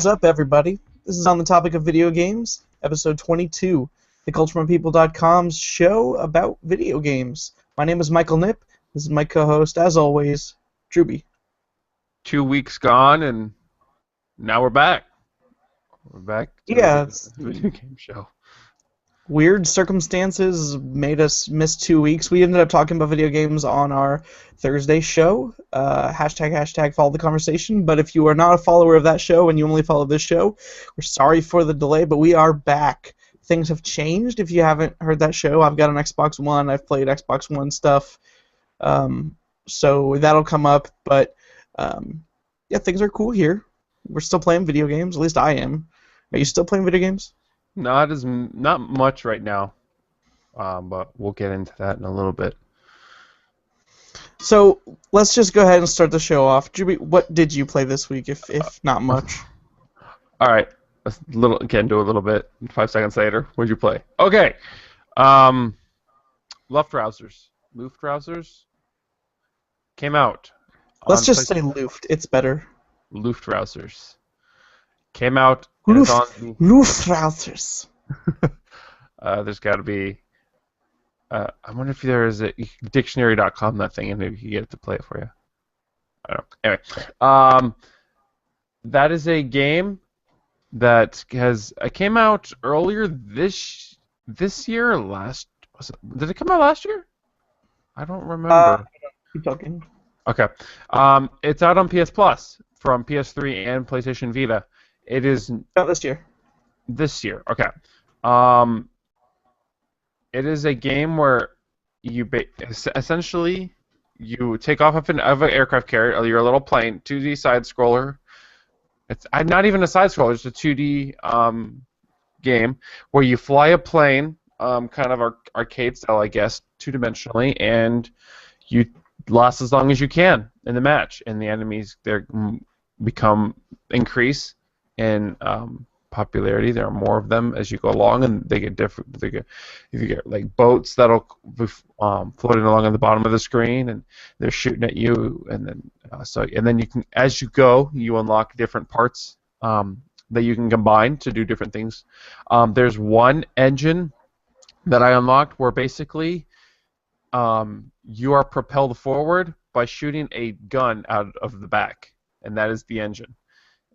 is up, everybody? This is on the topic of video games, episode 22, the culturalpeople.com's show about video games. My name is Michael Nip. This is my co-host, as always, Drewby. 2 weeks gone, and now we're back. We're back to the video game show. Weird circumstances made us miss 2 weeks. We ended up talking about video games on our Thursday show. Hashtag follow the conversation. But if you are not a follower of that show and you only follow this show, we're sorry for the delay, but we are back. Things have changed. If you haven't heard that show, I've got an Xbox One. I've played Xbox One stuff. So that'll come up. But yeah, things are cool here. We're still playing video games. At least I am. Are you still playing video games? Not much right now, but we'll get into that in a little bit. So let's just go ahead and start the show off. Juby, what did you play this week, if not much? All right, do a little bit. 5 seconds later, what'd you play? Okay, Luftrausers came out. Let's just say Luft. It's better. Luftrausers came out. Luftrausers. There's got to be. I wonder if there is a dictionary.com that thing, and maybe you can get it to play it for you. I don't know. Anyway, that is a game that came out earlier this year or last. Did it come out last year? I don't remember. Keep talking. Okay. It's out on PS Plus from PS3 and PlayStation Vita. It is out this year. This year, okay. It is a game where you essentially you take off of an aircraft carrier, your little plane, 2D side scroller. It's not even a side scroller; it's a 2D game where you fly a plane, kind of arcade style, I guess, 2-dimensionally, and you last as long as you can in the match, and the enemies increase in popularity. There are more of them as you go along, and they get different. You get like boats that'll be floating along on the bottom of the screen, and they're shooting at you, and then you can, as you go, you unlock different parts that you can combine to do different things. There's one engine that I unlocked where basically you are propelled forward by shooting a gun out of the back, and that is the engine.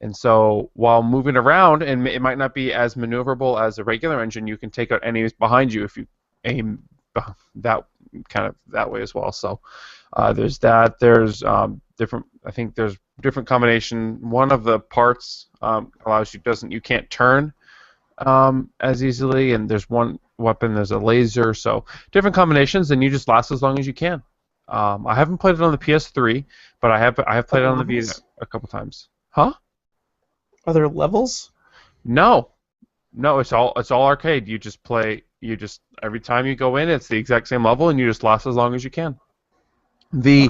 And so while moving around, and it might not be as maneuverable as a regular engine, you can take out enemies behind you if you aim that way as well. So there's that. There's different. I think there's different combination. One of the parts allows you can't turn as easily, and there's one weapon. There's a laser. So different combinations, and you just last as long as you can. I haven't played it on the PS3, but I have played it on the Vita a couple times. Huh? Are there levels? No, it's all arcade. You just play. Every time you go in, it's the exact same level, and you just last as long as you can. The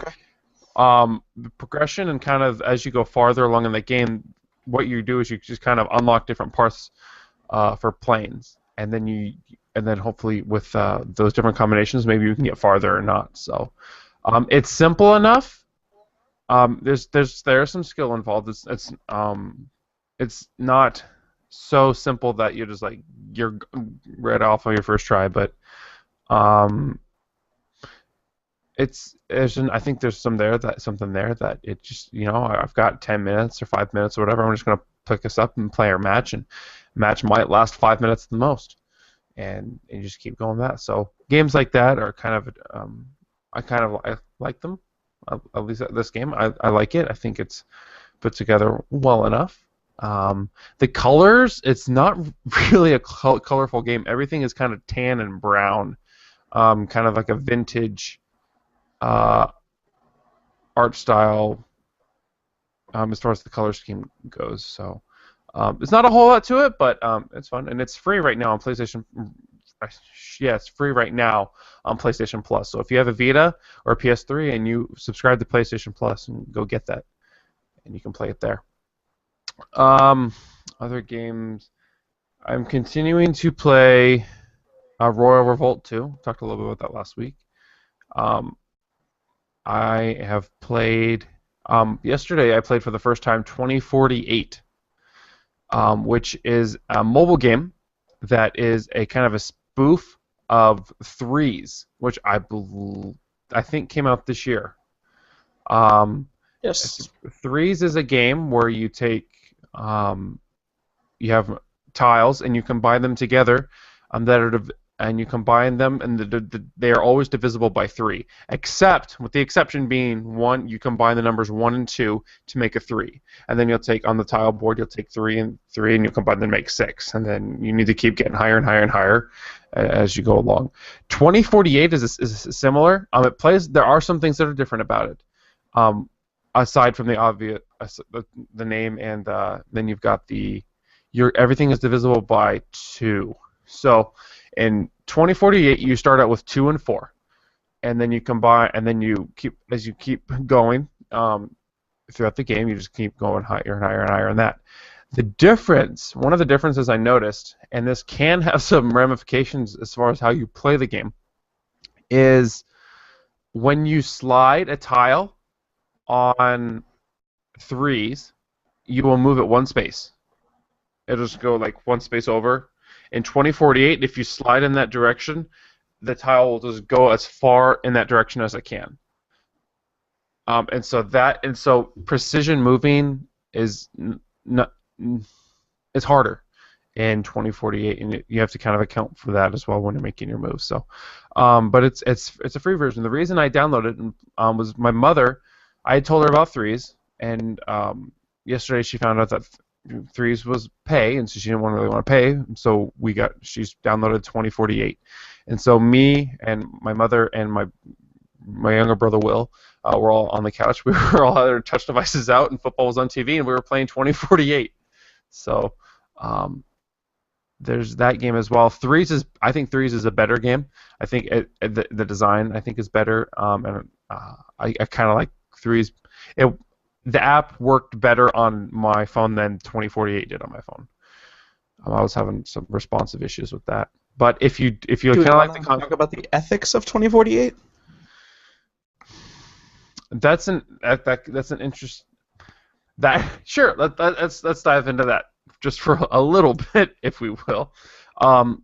progression and kind of as you go farther along in the game, what you do is you just kind of unlock different parts for planes, and then hopefully with those different combinations, maybe you can get farther or not. So it's simple enough. There's some skill involved. It's not so simple that you're right off of your first try, but I think there's something there that it just I've got 10 minutes or 5 minutes or whatever. I'm just gonna pick this up and play our match, and match might last 5 minutes at the most, and you just keep going that. So games like that are kind of I like them. At least this game, I like it. I think it's put together well enough. The colors, it's not really a colorful game. Everything is kind of tan and brown, kind of like a vintage art style as far as the color scheme goes. So it's not a whole lot to it, but it's fun, and it's free right now on PlayStation. Yeah, it's free right now on PlayStation Plus. So if you have a Vita or a PS3 and you subscribe to PlayStation Plus, and go get that, and you can play it there. Other games, I'm continuing to play Royal Revolt 2. Talked a little bit about that last week. I have played yesterday. I played for the first time 2048. which is a mobile game that is a kind of a spoof of Threes, which I think came out this year. Um, Yes. Threes is a game where you take you have tiles and you combine them together and you combine them and they are always divisible by 3, except with the exception being one, you combine the numbers 1 and 2 to make a 3, and then you'll take on the tile board, you'll take 3 and you'll combine them to make 6, and then you need to keep getting higher and higher and higher as you go along. 2048 is similar. It plays. There are some things that are different about it. Aside from the obvious, the name, and then you've got everything is divisible by 2. So in 2048, you start out with 2 and 4, and then you combine, and then you keep going throughout the game. You just keep going higher and higher and higher on that. One of the differences I noticed, and this can have some ramifications as far as how you play the game, is when you slide a tile on 3s, you will move it 1 space. It'll just go like 1 space over. In 2048, if you slide in that direction, the tile will just go as far in that direction as it can. And so precision moving is it's harder in 2048, and you have to kind of account for that as well when you're making your moves. So, but it's a free version. The reason I downloaded it was my mother. I had told her about 3s, and yesterday she found out that 3s was pay, and so she didn't really want to pay. So she's downloaded 2048, and so me and my mother and my younger brother Will were all on the couch. We were all had our touch devices out, and football was on TV, and we were playing 2048. So there's that game as well. I think 3s is a better game. I think the design I think is better, and I kind of like 3s. The app worked better on my phone than 2048 did on my phone. I was having some responsive issues with that. But if you kind of like the talk about the ethics of 2048, that's an interest. Sure. Let's dive into that just for a little bit, if we will.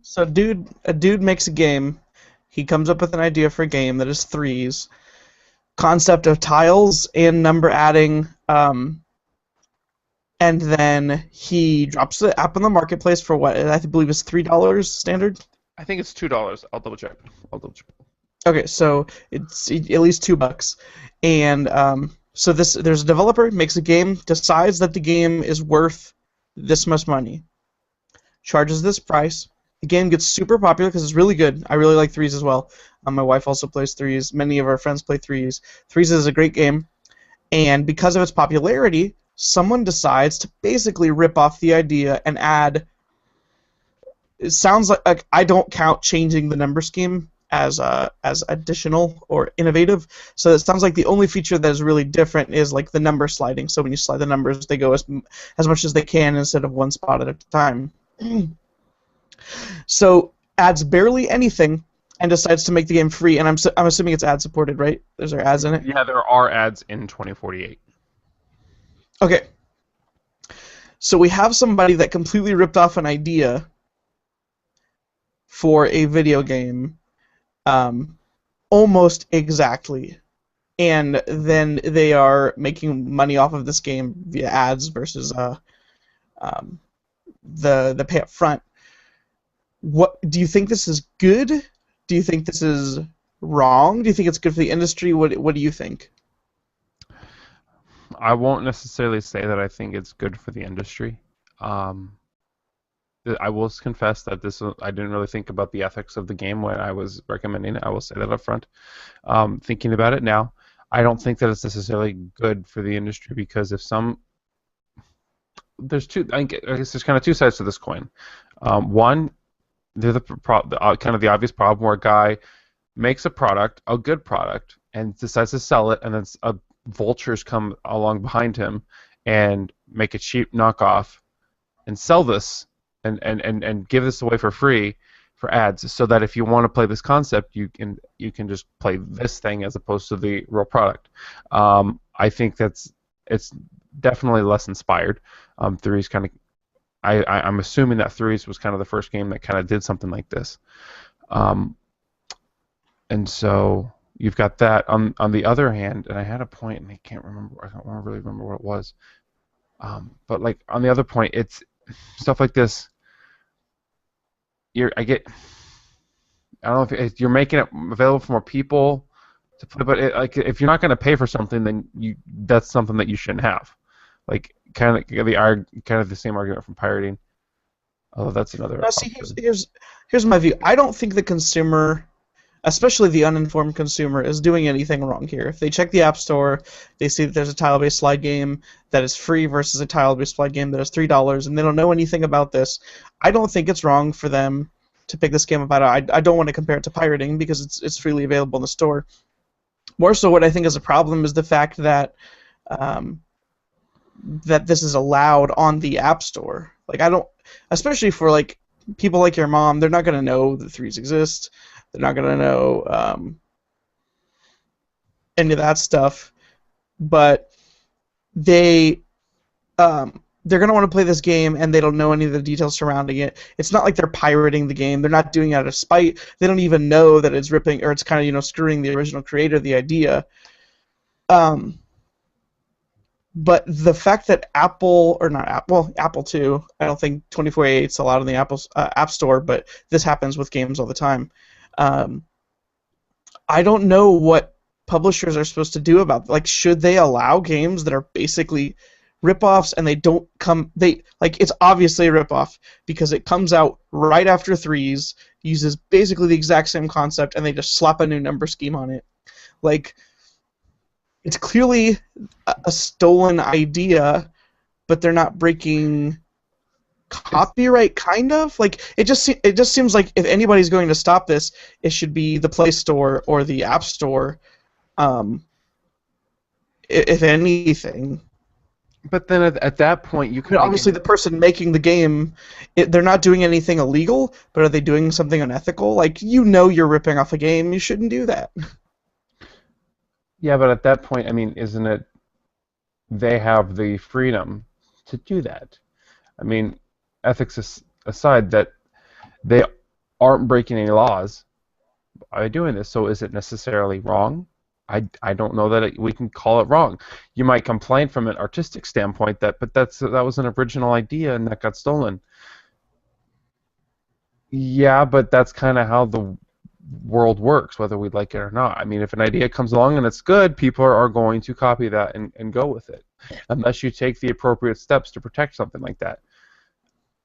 So a dude makes a game. He comes up with an idea for a game that is 3s. Concept of tiles and number adding, and then he drops the app on the marketplace for what I believe is $3 standard. I think it's $2. I'll double check. Okay, so it's at least $2, and so there's a developer makes a game, decides that the game is worth this much money, charges this price. The game gets super popular because it's really good. I really like 3s as well. My wife also plays 3s. Many of our friends play 3s. 3s is a great game. And because of its popularity, someone decides to basically rip off the idea and add... It sounds like I don't count changing the number scheme as additional or innovative. So it sounds like the only feature that is really different is like the number sliding. So when you slide the numbers, they go as much as they can instead of 1 spot at a time. So adds barely anything and decides to make the game free, and I'm assuming it's ad supported, right? There's ads in it? Yeah, there are ads in 2048. Okay. So we have somebody that completely ripped off an idea for a video game almost exactly, and then they are making money off of this game via ads versus the pay up front. What do you think this is good? Do you think this is wrong? Do you think it's good for the industry? What do you think? I won't necessarily say that I think it's good for the industry. I will confess that I didn't really think about the ethics of the game when I was recommending it. I will say that up front. Thinking about it now, I don't think that it's necessarily good for the industry because there's I guess there's kind of two sides to this coin. One, they're kind of the obvious problem where a guy makes a good product, and decides to sell it, and then vultures come along behind him and make a cheap knockoff and sell this and give this away for free for ads, so that if you want to play this concept, you can just play this thing as opposed to the real product. I think it's definitely less inspired. Three's kind of I'm assuming that Threes was kind of the first game that kind of did something like this. And so you've got that. On the other hand, and I had a point, and I can't remember. I don't really remember what it was. But like on the other point, it's stuff like this. I don't know if you're making it available for more people to play, but like if you're not going to pay for something, then that's something that you shouldn't have. Like kind of the same argument from pirating. Although that's another. Now, see, here's my view. I don't think the consumer, especially the uninformed consumer, is doing anything wrong here. If they check the App Store, they see that there's a tile-based slide game that is free versus a tile-based slide game that is $3, and they don't know anything about this. I don't think it's wrong for them to pick this game up. I don't want to compare it to pirating because it's freely available in the store. More so, what I think is a problem is the fact that that this is allowed on the App Store. Like especially for like people like your mom, they're not going to know that Threes exist. They're not going to know any of that stuff, but they're going to want to play this game, and they don't know any of the details surrounding it. It's not like they're pirating the game. They're not doing it out of spite. They don't even know that it's ripping, or it's kind of screwing the original creator, the idea. But the fact that Apple too, I don't think 24/8 is allowed in the Apple App Store, but this happens with games all the time. I don't know what publishers are supposed to do about it. Like, should they allow games that are basically ripoffs and it's obviously a ripoff because it comes out right after Threes, uses basically the exact same concept, and they just slap a new number scheme on it. Like, it's clearly a stolen idea, but they're not breaking copyright, kind of. Like it just seems like if anybody's going to stop this, it should be the Play Store or the App Store, if anything. But then at that point, you could obviously the person making the game, they're not doing anything illegal, but are they doing something unethical? Like you're ripping off a game, you shouldn't do that. Yeah, but at that point, I mean, isn't it? They have the freedom to do that. I mean, ethics aside, that they aren't breaking any laws by doing this. So is it necessarily wrong? I don't know that we can call it wrong. You might complain from an artistic standpoint that was an original idea and that got stolen. Yeah, but that's kind of how the world works, whether we like it or not. I mean, if an idea comes along and it's good, people are going to copy that and go with it, unless you take the appropriate steps to protect something like that.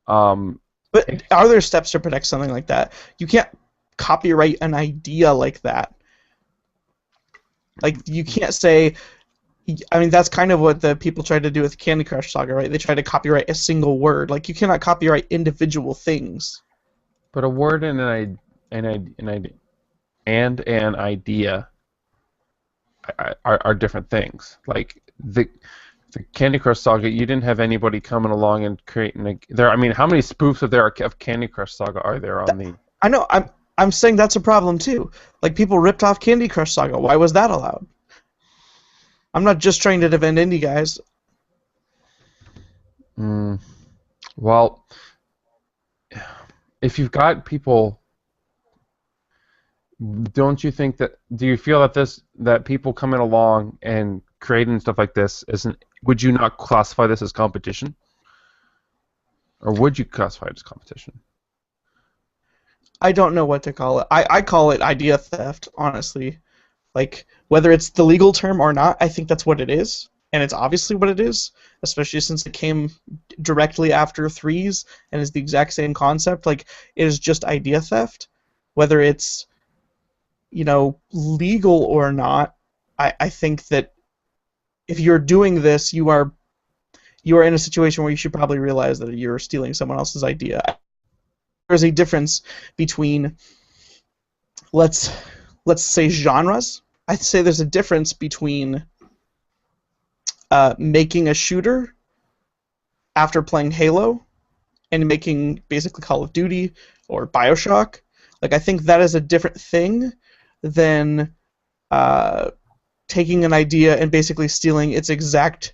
But are there steps to protect something like that? You can't copyright an idea like that. Like, you can't say... I mean, that's kind of what the people tried to do with Candy Crush Saga, right? They tried to copyright a single word. Like, you cannot copyright individual things. But a word and an idea are different things. Like the Candy Crush Saga, you didn't have anybody coming along and creating I mean, how many spoofs of Candy Crush Saga are there on the? I know. I'm saying that's a problem too. Like, people ripped off Candy Crush Saga. Why was that allowed? I'm not just trying to defend indie guys. Well, if you've got people, don't you think that? Do you feel that people coming along and creating stuff like this would you not classify this as competition, or would you classify it as competition? I don't know what to call it. I call it idea theft, honestly. Like, whether it's the legal term or not, I think that's what it is, and it's obviously what it is, especially since it came directly after Threes and is the exact same concept. Like, it is just idea theft. Whether it's, legal or not, I think that if you're doing this, you are in a situation where you should probably realize that you're stealing someone else's idea. There's a difference between, let's say, genres. I'd say there's a difference between making a shooter after playing Halo and making basically Call of Duty or BioShock. Like, I think that is a different thing than taking an idea and basically stealing its exact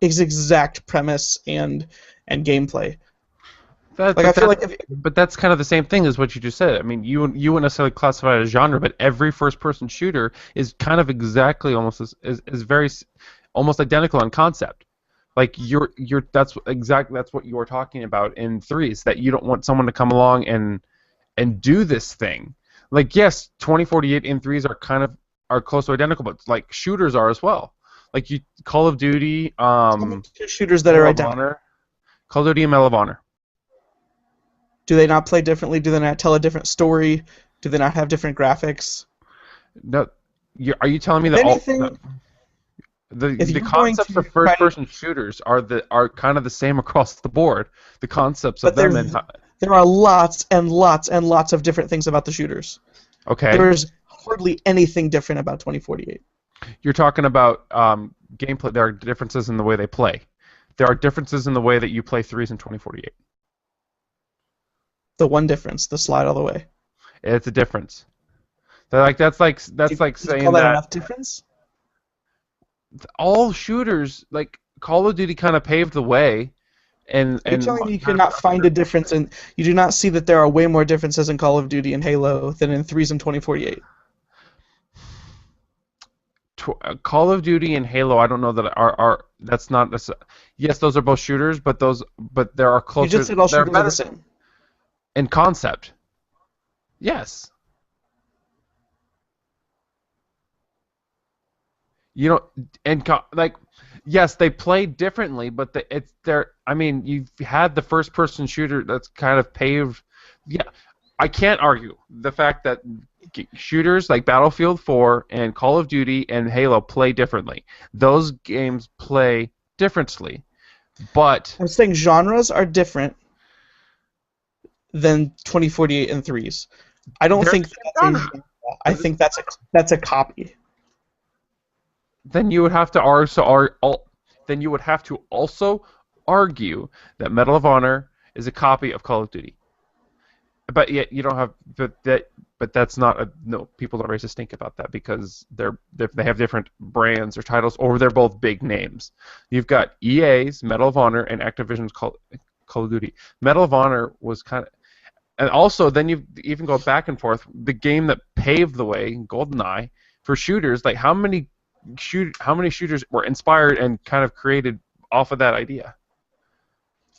premise and gameplay. That, Like I but feel that, like if but that's kind of the same thing as what you just said. I mean, you wouldn't necessarily classify it as genre, but every first-person shooter is kind of exactly almost is very almost identical in concept. Like that's what you were talking about in threes, that you don't want someone to come along and do this thing. Like yes, 2048 and threes are close to identical, but like shooters are as well. Like you Call of Duty, tell me two shooters that are Medal of identical. Honor, Call of Duty and Medal of Honor. Do they not play differently? Do they not tell a different story? Do they not have different graphics? No, are you telling me If that anything, if the you're going concepts to of try to, first-person shooters are kind of the same across the board? The concepts of but them and there are lots and lots and lots of different things about the shooters. okay, There's hardly anything different about 2048. you're talking about gameplay. There are differences in the way they play. There are differences in the way that you play threes in 2048. The one difference, the slide all the way. It's a difference. That's like Would you call saying that that enough difference? all shooters, like Call of Duty, kind of paved the way, You're and telling me you cannot find a difference, and you do not see that there are way more differences in Call of Duty and Halo than in threes and 2048. Call of Duty and Halo, I don't know that are that's not yes, those are both shooters, but there are closer. You just said all they're shooters are better the same. in concept. Yes, you know, like yes, they play differently, but it's they're. I mean, you've had the first-person shooter that's kind of paved. Yeah, I can't argue the fact that shooters like Battlefield 4 and Call of Duty and Halo play differently. Those games play differently, but I'm saying genres are different than 2048 and threes. I don't they're think the same that's a genre. genre. I think that's a copy. Then you would have to then you would have to also argue that Medal of Honor is a copy of Call of Duty. But yet you don't have but that's not a no. People don't raise a stink about that because they have different brands or titles, or they're both big names. You've got EA's Medal of Honor and Activision's Call of Duty. Medal of Honor was kind of, and also then you even go back and forth. The game that paved the way, GoldenEye, for shooters. Like how many shooters were inspired and kind of created off of that idea?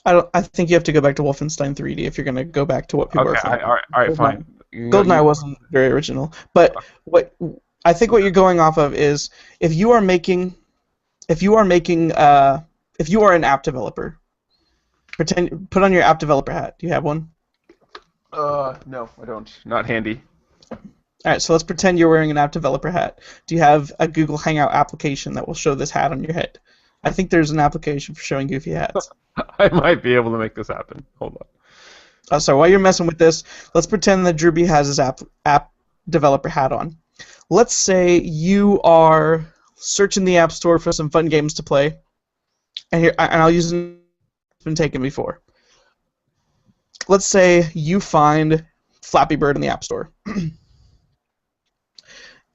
I think you have to go back to Wolfenstein 3D if you're going to go back to what people are Okay, from. all right, fine. GoldenEye wasn't very original, but what you're going off of is if you are an app developer, put on your app developer hat. Do you have one? No, I don't. Not handy. All right, so let's pretend you're wearing an app developer hat. Do you have a Google Hangout application that will show this hat on your head? I think there's an application for showing goofy hats. I might be able to make this happen. Hold on. So while you're messing with this, let's pretend that Drewby has his app developer hat on. Let's say you are searching the App Store for some fun games to play, and I'll use an that's been taken before. Let's say you find Flappy Bird in the App Store,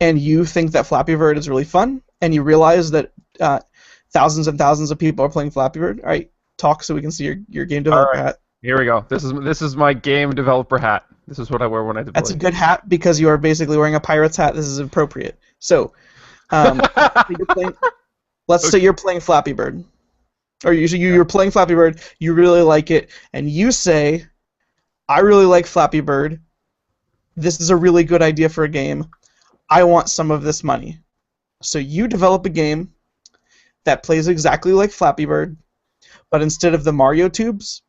and you think that Flappy Bird is really fun, and you realize that thousands and thousands of people are playing Flappy Bird. All right, talk so we can see your game developer hat. Here we go. This is my game developer hat. This is what I wear when I deploy. That's a good hat because you are basically wearing a pirate's hat. This is appropriate. So, let's say you're playing Flappy Bird, or you're playing Flappy Bird. You really like it, and you say, "I really like Flappy Bird. This is a really good idea for a game. I want some of this money." So you develop a game that plays exactly like Flappy Bird, but instead of the Mario tubes,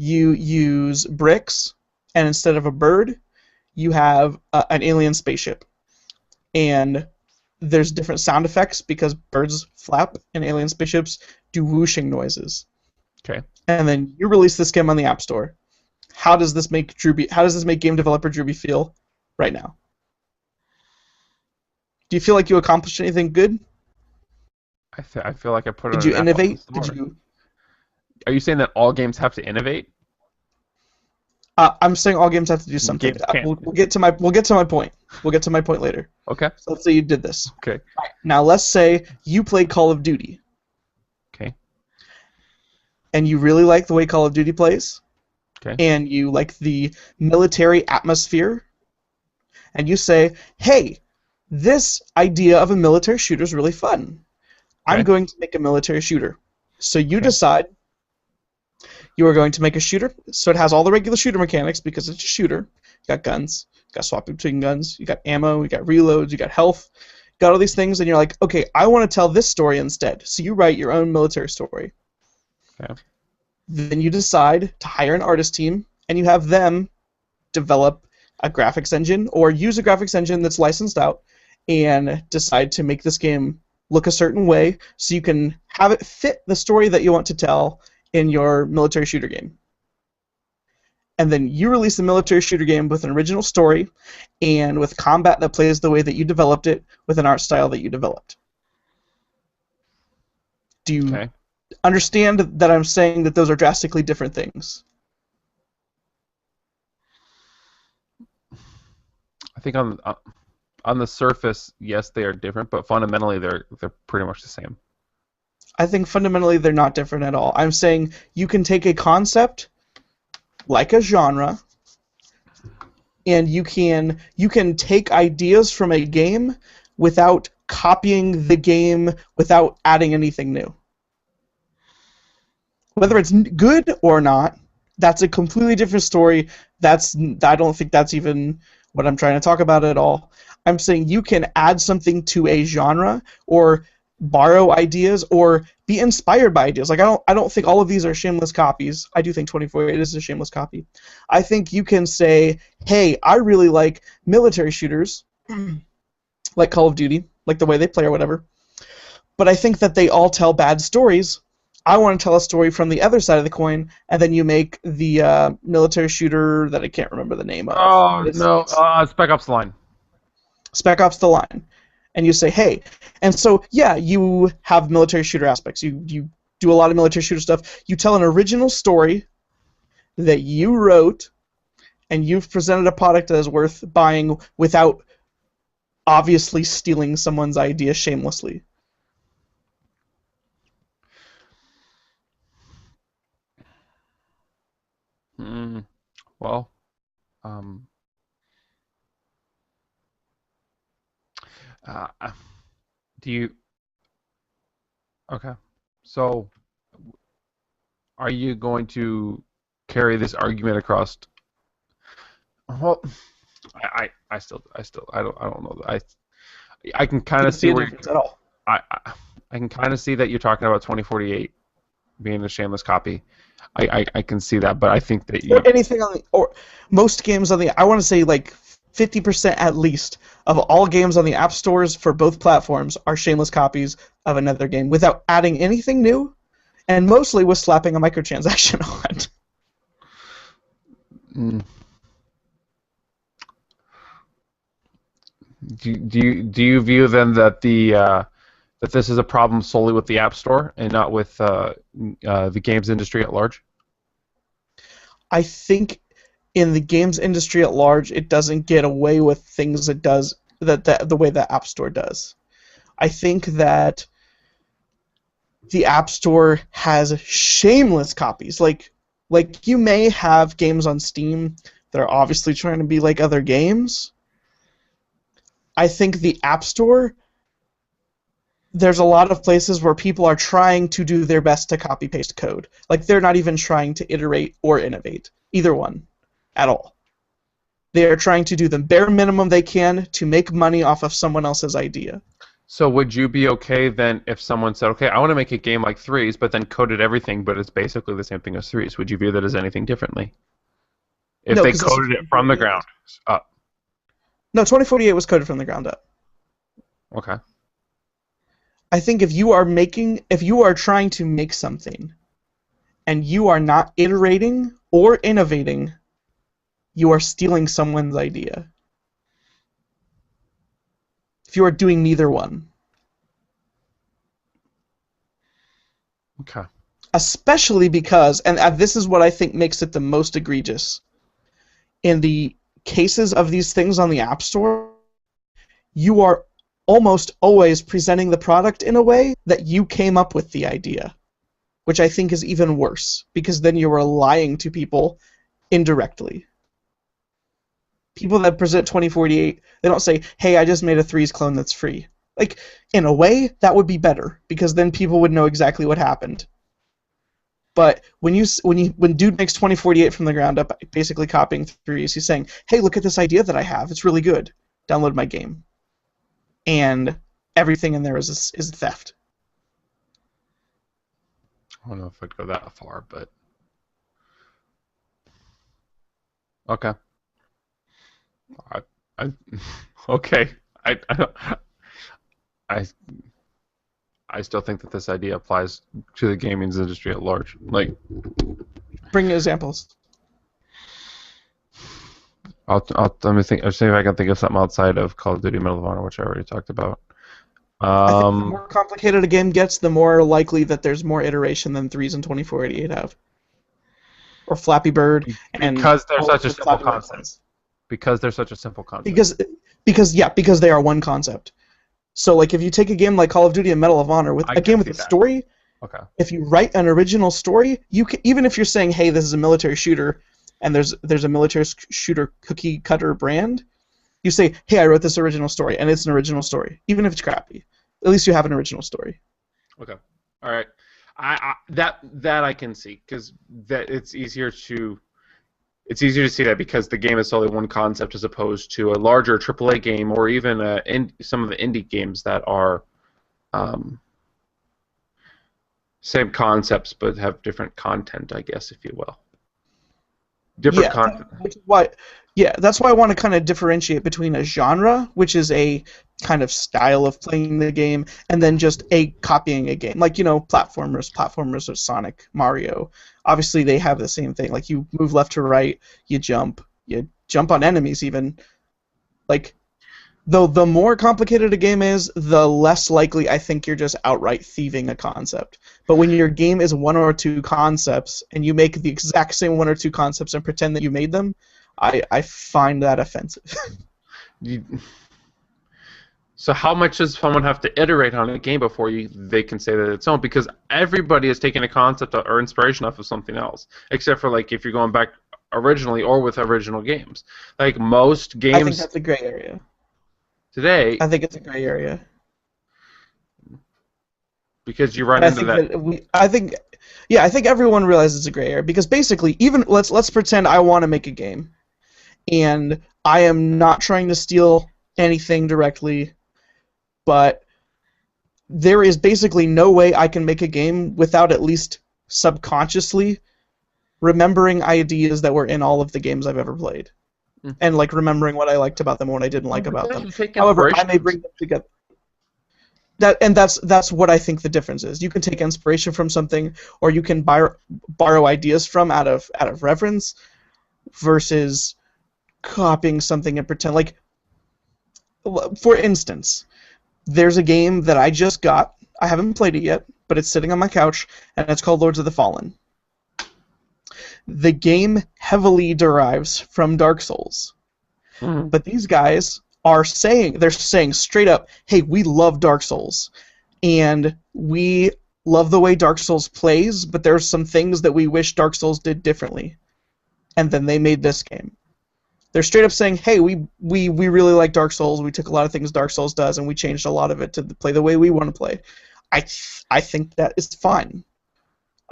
you use bricks, and instead of a bird, you have an alien spaceship. And there's different sound effects because birds flap and alien spaceships do whooshing noises. Okay. And then you release this game on the App Store. How does this make game developer Drewby feel right now? Do you feel like you accomplished anything good? I feel like I put it. Did you innovate? Are you saying that all games have to innovate? I'm saying all games have to do something. We'll get to my point. We'll get to my point later. Okay. So let's say you did this. Okay. Now let's say you played Call of Duty. Okay. And you really like the way Call of Duty plays. Okay. and you like the military atmosphere, and you say, hey, this idea of a military shooter is really fun. I'm Okay. going to make a military shooter. So you Okay. decide you are going to make a shooter. So it has all the regular shooter mechanics because it's a shooter. You got guns, you got swapping between guns, you got ammo, you got reloads, you got health, you got all these things, and you're like, okay, I want to tell this story instead. So you write your own military story. Okay. Then you decide to hire an artist team, and you have them develop a graphics engine or use a graphics engine that's licensed out and decide to make this game look a certain way so you can have it fit the story that you want to tell in your military shooter game. And then you release a military shooter game with an original story and with combat that plays the way that you developed it with an art style that you developed. Do you Okay. understand that I'm saying that those are drastically different things? I think on the surface, yes, they are different, but fundamentally, they're pretty much the same. I think fundamentally they're not different at all. I'm saying you can take a concept like a genre and you can take ideas from a game without copying the game, without adding anything new. Whether it's good or not, that's a completely different story. I don't think that's even what I'm trying to talk about at all. I'm saying you can add something to a genre or borrow ideas or be inspired by ideas. Like I don't think all of these are shameless copies. I do think 24/8 is a shameless copy. I think you can say, "Hey, I really like military shooters, like Call of Duty, like the way they play or whatever. But I think that they all tell bad stories. I want to tell a story from the other side of the coin, and then you make the military shooter that I can't remember the name of. Oh no, Spec Ops: The Line. Spec Ops: The Line. And you say, hey, and so, yeah, you have military shooter aspects. You do a lot of military shooter stuff. You tell an original story that you wrote, and you've presented a product that is worth buying without obviously stealing someone's idea shamelessly. Well, um, uh, do you? Okay, so are you going to carry this argument across? Well, I don't know. I can kind of see a where difference at all. I can kind of see that you're talking about 2048 being a shameless copy. I can see that, but I think that you. Or anything on the, or most games on the, I want to say like 50% at least of all games on the app stores for both platforms are shameless copies of another game without adding anything new, and mostly with slapping a microtransaction on. Do you view then that that this is a problem solely with the App Store and not with the games industry at large? I think in the games industry at large, it doesn't get away with things it does the way the App Store does. I think that the App Store has shameless copies. Like you may have games on Steam that are obviously trying to be like other games. I think the App Store, there's a lot of places where people are trying to do their best to copy-paste code. Like, they're not even trying to iterate or innovate. Either one. At all. They are trying to do the bare minimum they can to make money off of someone else's idea. So would you be okay then if someone said, okay, I want to make a game like Threes, but then coded everything, but it's basically the same thing as Threes? Would you view that as anything differently? If No, they coded it from the ground up. No, 2048 was coded from the ground up. Okay. I think if you are trying to make something, and you are not iterating or innovating, you are stealing someone's idea. If you are doing neither one. Okay. Especially because, and this is what I think makes it the most egregious, in the cases of these things on the App Store, you are almost always presenting the product in a way that you came up with the idea, which I think is even worse, because then you are lying to people indirectly. People that present 2048, they don't say, "Hey, I just made a Threes clone that's free." Like, in a way, that would be better because then people would know exactly what happened. But when dude makes 2048 from the ground up, basically copying Threes, he's saying, "Hey, look at this idea that I have. It's really good. Download my game." And everything in there is theft. I don't know if I'd go that far, but okay. I okay. I I I still think that this idea applies to the gaming industry at large. Like, bring examples. Let me think. I'll see if I can think of something outside of Call of Duty Medal of Honor, which I already talked about. I think the more complicated a game gets, the more likely that there's more iteration than Threes and 2488 have. Or Flappy Bird. Because they're such a simple concept. Because they're such a simple concept. Because they are one concept. So, like, if you take a game like Call of Duty and Medal of Honor, with a game with a story, okay. If you write an original story, you can, even if you're saying, "Hey, this is a military shooter," and there's a military shooter cookie cutter brand, you say, "Hey, I wrote this original story," and it's an original story, even if it's crappy. At least you have an original story. Okay, all right. That I can see because that it's easier to see that because the game is solely one concept as opposed to a larger AAA game or even some of the indie games that are same concepts but have different content, I guess, if you will. Different content. That's why I want to kind of differentiate between a genre, which is a kind of style of playing the game, and then just copying a game. Like, platformers or Sonic, Mario. Obviously, they have the same thing. Like, you move left to right, you jump on enemies even. Like, though the more complicated a game is, the less likely I think you're just outright thieving a concept. But when your game is one or two concepts, and you make the exact same one or two concepts and pretend that you made them, I find that offensive. So how much does someone have to iterate on a game before they can say that it's own? Because everybody is taking a concept or inspiration off of something else, except for like if you're going back originally or with original games. Like most games. I think that's a gray area. Today. I think it's a gray area. Because you run into that. I think everyone realizes it's a gray area because basically, even let's pretend I want to make a game, and I am not trying to steal anything directly, but there is basically no way I can make a game without at least subconsciously remembering ideas that were in all of the games I've ever played, and like remembering what I liked about them and what I didn't like about them. However, I may bring them together. That's what I think the difference is. You can take inspiration from something, or you can borrow ideas from out of reverence, versus copying something and pretend. Like, for instance, there's a game that I just got. I haven't played it yet, but it's sitting on my couch, and it's called Lords of the Fallen. The game heavily derives from Dark Souls, but these guys are saying straight up, "Hey, we love Dark Souls, and we love the way Dark Souls plays, but there's some things that we wish Dark Souls did differently." And then they made this game. They're straight up saying, "Hey, we really like Dark Souls. We took a lot of things Dark Souls does, and we changed a lot of it to play the way we want to play." I think that is fine.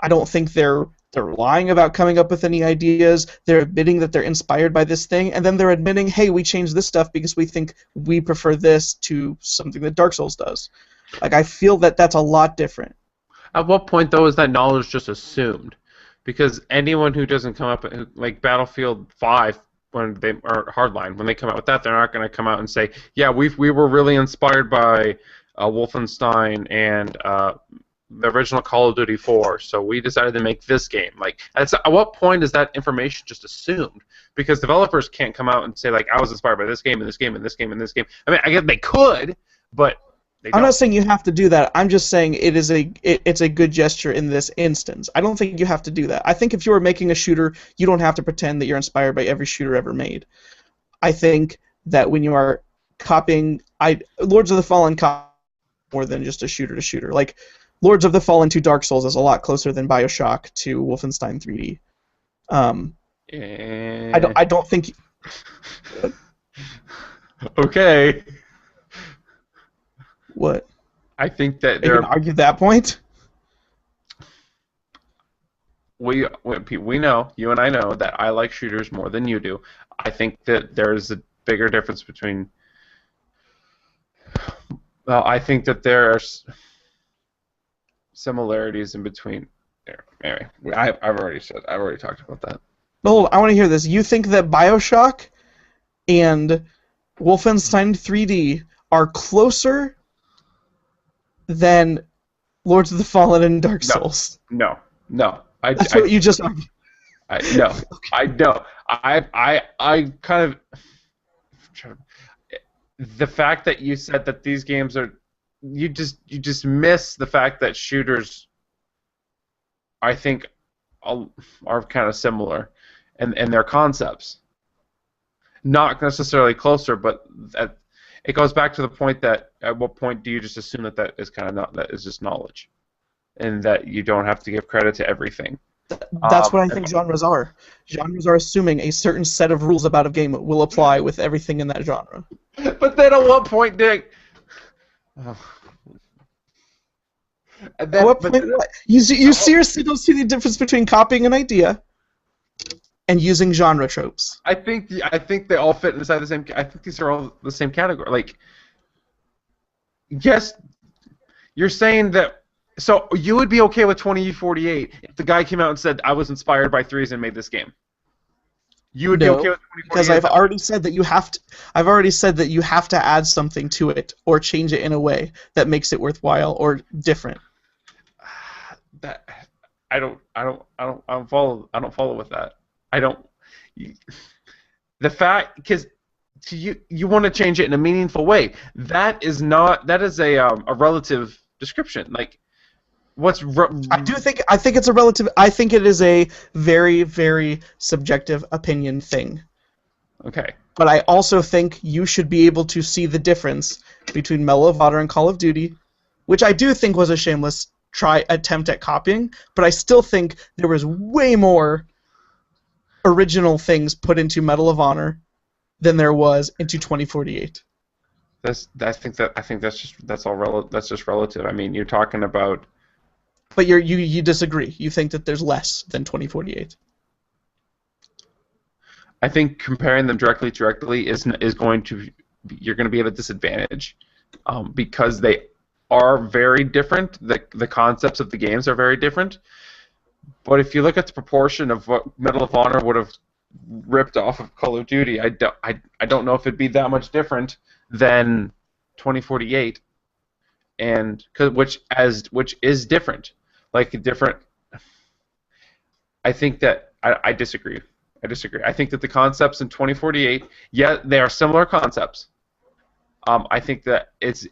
I don't think they're lying about coming up with any ideas. They're admitting that they're inspired by this thing, and then they're admitting, "Hey, we changed this stuff because we think we prefer this to something that Dark Souls does." Like, I feel that that's a lot different. At what point, though, is that knowledge just assumed? Because anyone who doesn't come up, like Battlefield 5, or Hardline, when they come out with that, they're not going to come out and say, "Yeah, we were really inspired by Wolfenstein and the original Call of Duty 4, so we decided to make this game." Like, at what point is that information just assumed? Because developers can't come out and say, like, "I was inspired by this game and this game and this game and this game." I mean, I guess they could, but they don't. I'm not saying you have to do that. I'm just saying it's a good gesture in this instance. I don't think you have to do that. I think if you were making a shooter, you don't have to pretend that you're inspired by every shooter ever made. I think that when you are copying, Lords of the Fallen copy more than just a shooter to shooter. Like, Lords of the Fallen to Dark Souls is a lot closer than BioShock to Wolfenstein 3D. Eh, I don't think. okay. What? I think that Are you there gonna argue that point? we know, you and I know, that I like shooters more than you do. I think that there's a bigger difference between. Well, I think that there are similarities in between. Anyway, I've already talked about that. No, hold on, I want to hear this. You think that Bioshock and Wolfenstein 3D are closer than Lords of the Fallen and Dark No, Souls? no. That's what you just argued. No. I know. I kind of the fact that you said that these games are you just miss the fact that shooters I think are kind of similar and their concepts. Not necessarily closer, but it goes back to the point that at what point do you just assume that is kind of not that is just knowledge, and that you don't have to give credit to everything. That's what I think genres are. Genres are assuming a certain set of rules about a game will apply with everything in that genre. But then at what point did At what point? You seriously don't see the difference between copying an idea and using genre tropes? I think they all fit inside the same. I think these are all the same category. Like, yes, you're saying that. So you would be okay with 2048 if the guy came out and said, "I was inspired by threes and made this game." You would be okay with 2048 because I've already said that you have to. I've already said that you have to add something to it or change it in a way that makes it worthwhile or different. That I don't follow with that. I don't. The fact because you want to change it in a meaningful way. That is a relative description. Like I think it's a relative. I think it is a very, very subjective opinion thing. Okay. But I also think you should be able to see the difference between Medal of Honor and Call of Duty, which I do think was a shameless attempt at copying, but I still think there was way more original things put into Medal of Honor than there was into 2048. I think that's just relative. I mean, you're talking about. But you disagree. You think that there's less than 2048. I think comparing them directly is going to you're going to be at a disadvantage because they are very different. The concepts of the games are very different. But if you look at the proportion of what Medal of Honor would have ripped off of Call of Duty, I don't know if it'd be that much different than 2048, and which is different, like different. I think that I disagree. I think that the concepts in 2048, yeah, they are similar concepts. I think that it's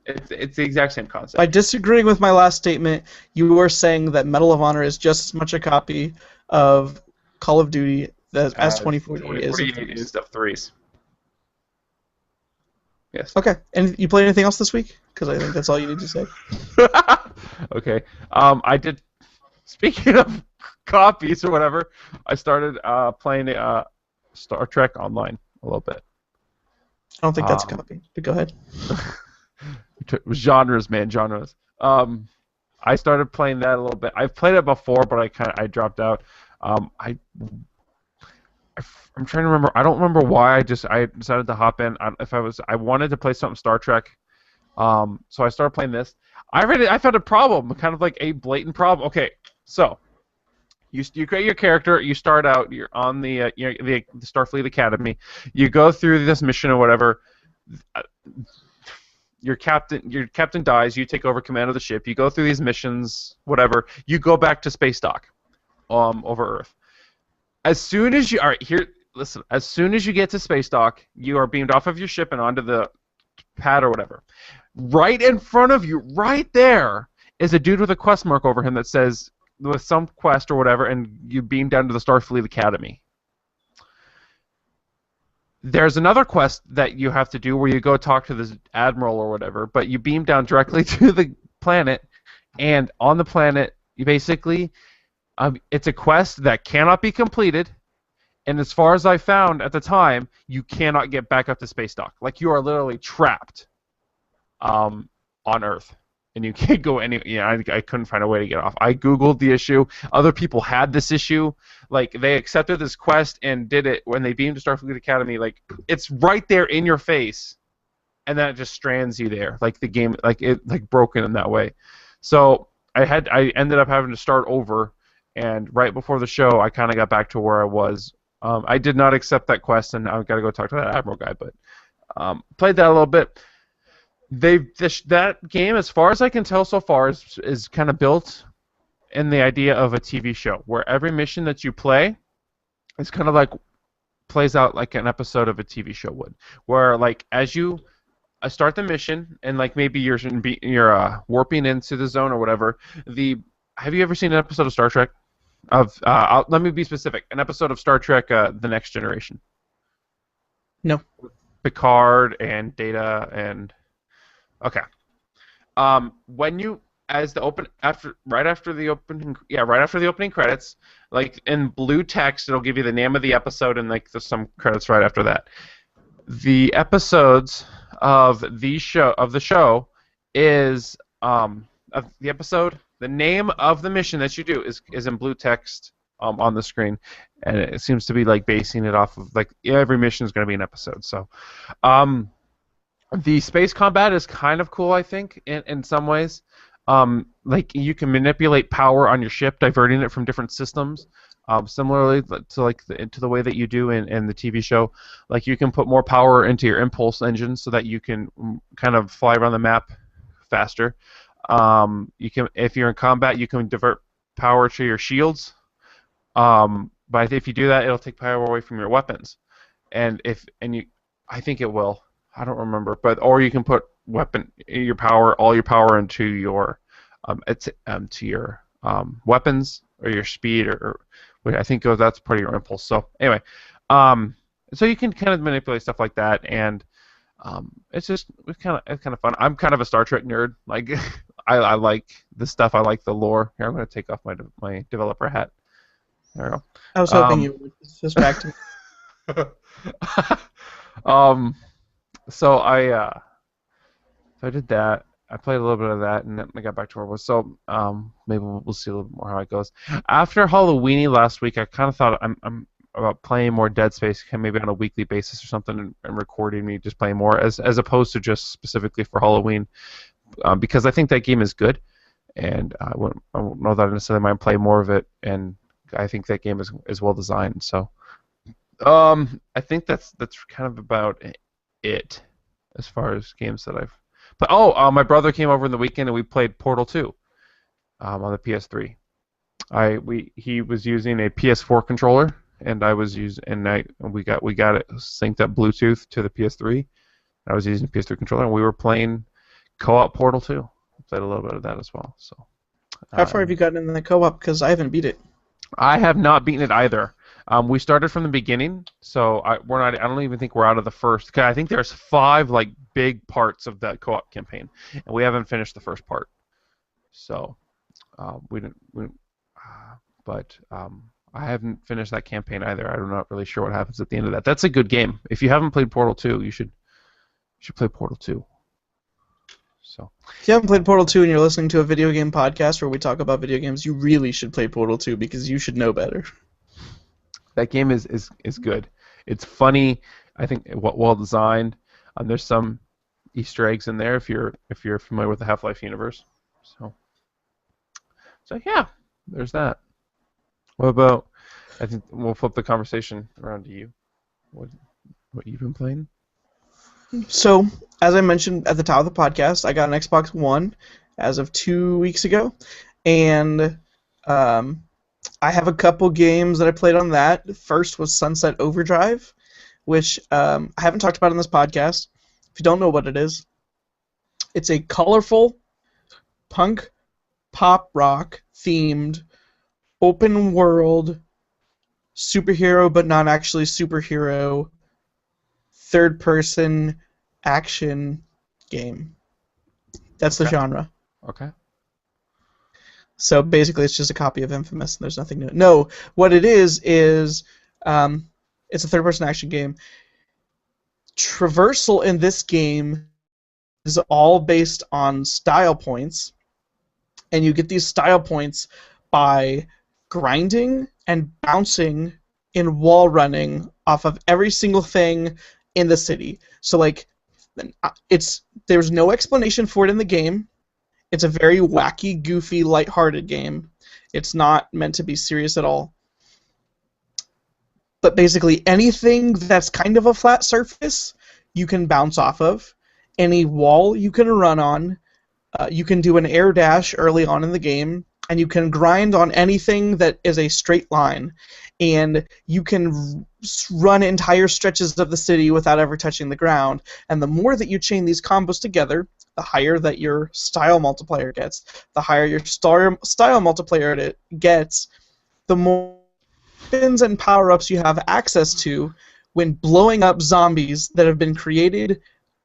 the exact same concept. By disagreeing with my last statement, you were saying that Medal of Honor is just as much a copy of Call of Duty as 2048 is. 2048 is of threes. Yes. Okay. And you played anything else this week? Because I think that's all you need to say. Okay. I did. Speaking of copies or whatever, I started playing Star Trek Online a little bit. I don't think that's a copy. But go ahead. Genres, man, genres. I started playing that a little bit. I've played it before, but I dropped out. I'm trying to remember. I don't remember why I decided to hop in. I wanted to play something Star Trek, so I started playing this. I found a problem, kind of like a blatant problem. Okay, so you create your character. You start out. You're on the Starfleet Academy. You go through this mission or whatever. Your captain dies. You take over command of the ship. You go through these missions, whatever. You go back to space dock, over Earth. As soon as you as soon as you get to space dock, you are beamed off of your ship and onto the pad or whatever. Right in front of you, right there, is a dude with a quest mark over him that says with some quest or whatever, and you beam down to the Starfleet Academy. There's another quest that you have to do where you go talk to this admiral or whatever, but you beam down directly to the planet, and on the planet, you basically It's a quest that cannot be completed, and as far as I found at the time, you cannot get back up to space dock. Like you are literally trapped um, on Earth, and you can't go any. I couldn't find a way to get off. I googled the issue. Other people had this issue. Like they accepted this quest and did it when they beamed to Starfleet Academy. Like it's right there in your face, and then it just strands you there. Like the game, like broken in that way. So I ended up having to start over, and right before the show, I kind of got back to where I was. I did not accept that quest, and I've got to go talk to that Admiral guy. But played that a little bit. That game, as far as I can tell so far, is kind of built in the idea of a TV show, where every mission that you play is kind of like plays out like an episode of a TV show would, where like as you start the mission and like maybe you're warping into the zone or whatever. Have you ever seen an episode of Star Trek? Let me be specific. An episode of Star Trek: The Next Generation. No. Picard and Data and okay. When you right after the opening credits, like in blue text, it'll give you the name of the episode and like there's some credits right after that. The episodes of the show is of the episode. The name of the mission that you do is in blue text on the screen, and it seems to be like basing it off of like every mission is going to be an episode. So, the space combat is kind of cool, I think, in some ways. Like you can manipulate power on your ship, diverting it from different systems. Similarly to the way that you do in the TV show, like you can put more power into your impulse engine so that you can kind of fly around the map faster. You can, if you're in combat, you can divert power to your shields. But if you do that, it'll take power away from your weapons. I think it will. I don't remember, or you can put all your power into your weapons or your speed or I think that's part of your impulse. So anyway, so you can kind of manipulate stuff like that, and it's kind of fun. I'm kind of a Star Trek nerd. Like I like the stuff. I like the lore. Here, I'm going to take off my developer hat. There we go. I was hoping you would distract me. So I did that. I played a little bit of that, and then I got back to where I was. So maybe we'll see a little bit more how it goes. After Halloweeny last week, I kind of thought I'm about playing more Dead Space, maybe on a weekly basis or something, and recording me just playing more, as opposed to just specifically for Halloween, because I think that game is good, and I don't know that I necessarily mind playing more of it, and I think that game is well designed. So I think that's kind of about it as far as games that I've. But my brother came over in the weekend and we played Portal 2 on the PS3. He was using a PS4 controller and I was we got it synced up Bluetooth to the PS3. I was using the PS3 controller and we were playing co-op Portal 2. We played a little bit of that as well. So. How far have you gotten in the co-op? Because I haven't beat it. I have not beaten it either. We started from the beginning, so I don't even think we're out of the first. Cause I think there's 5 like big parts of that co-op campaign, and we haven't finished the first part. So we didn't. But I haven't finished that campaign either. I'm not really sure what happens at the end of that. That's a good game. If you haven't played Portal 2, you should play Portal 2. So. If you haven't played Portal 2 and you're listening to a video game podcast where we talk about video games, you really should play Portal 2 because you should know better. That game is good. It's funny. I think well designed. There's some Easter eggs in there if you're familiar with the Half-Life universe. So yeah, there's that. What about? I think we'll flip the conversation around to you. What you've been playing? So, as I mentioned at the top of the podcast, I got an Xbox One as of 2 weeks ago, and I have a couple games that I played on that. The first was Sunset Overdrive, which I haven't talked about on this podcast. If you don't know what it is, it's a colorful punk pop rock themed open world superhero but not actually superhero third person action game. That's the genre. Okay. So basically, it's just a copy of Infamous, and there's nothing new. No, what it is it's a third-person action game. Traversal in this game is all based on style points, and you get these style points by grinding and bouncing in wall running off of every single thing in the city. So like, there's no explanation for it in the game. It's a very wacky, goofy, lighthearted game. It's not meant to be serious at all. But basically anything that's kind of a flat surface, you can bounce off of. Any wall you can run on. You can do an air dash early on in the game, and you can grind on anything that is a straight line. And you can run entire stretches of the city without ever touching the ground. And the more that you chain these combos together, the higher that your style multiplier gets. The higher your style multiplier gets, the more weapons and power-ups you have access to when blowing up zombies that have been created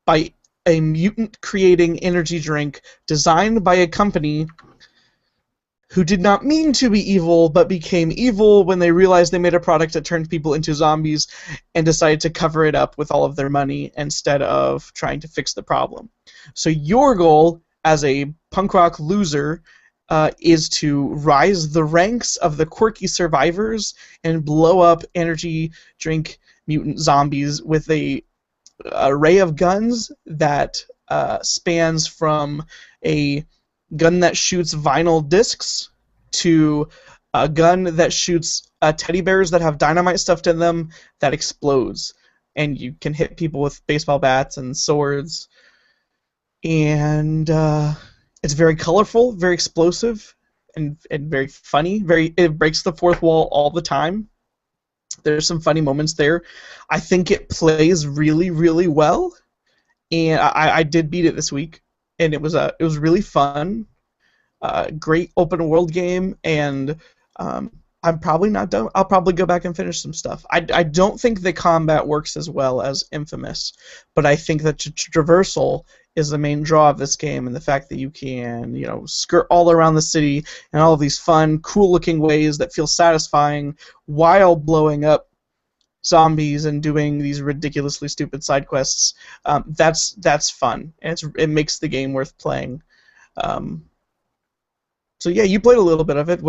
by a mutant-creating energy drink designed by a company who did not mean to be evil, but became evil when they realized they made a product that turned people into zombies and decided to cover it up with all of their money instead of trying to fix the problem. So your goal as a punk rock loser is to rise the ranks of the quirky survivors and blow up energy drink mutant zombies with a array of guns that spans from a gun that shoots vinyl discs to a gun that shoots teddy bears that have dynamite stuffed in them that explodes. And you can hit people with baseball bats and swords. And it's very colorful, very explosive, and very funny. It breaks the fourth wall all the time. There's some funny moments there. I think it plays really, really well. And I did beat it this week. And it was really fun, great open world game, and I'm probably not done. I'll probably go back and finish some stuff. I don't think the combat works as well as Infamous, but I think that traversal is the main draw of this game, and the fact that you can skirt all around the city in all of these fun, cool-looking ways that feel satisfying while blowing up zombies and doing these ridiculously stupid side quests. That's fun, and it makes the game worth playing. So yeah, you played a little bit of it.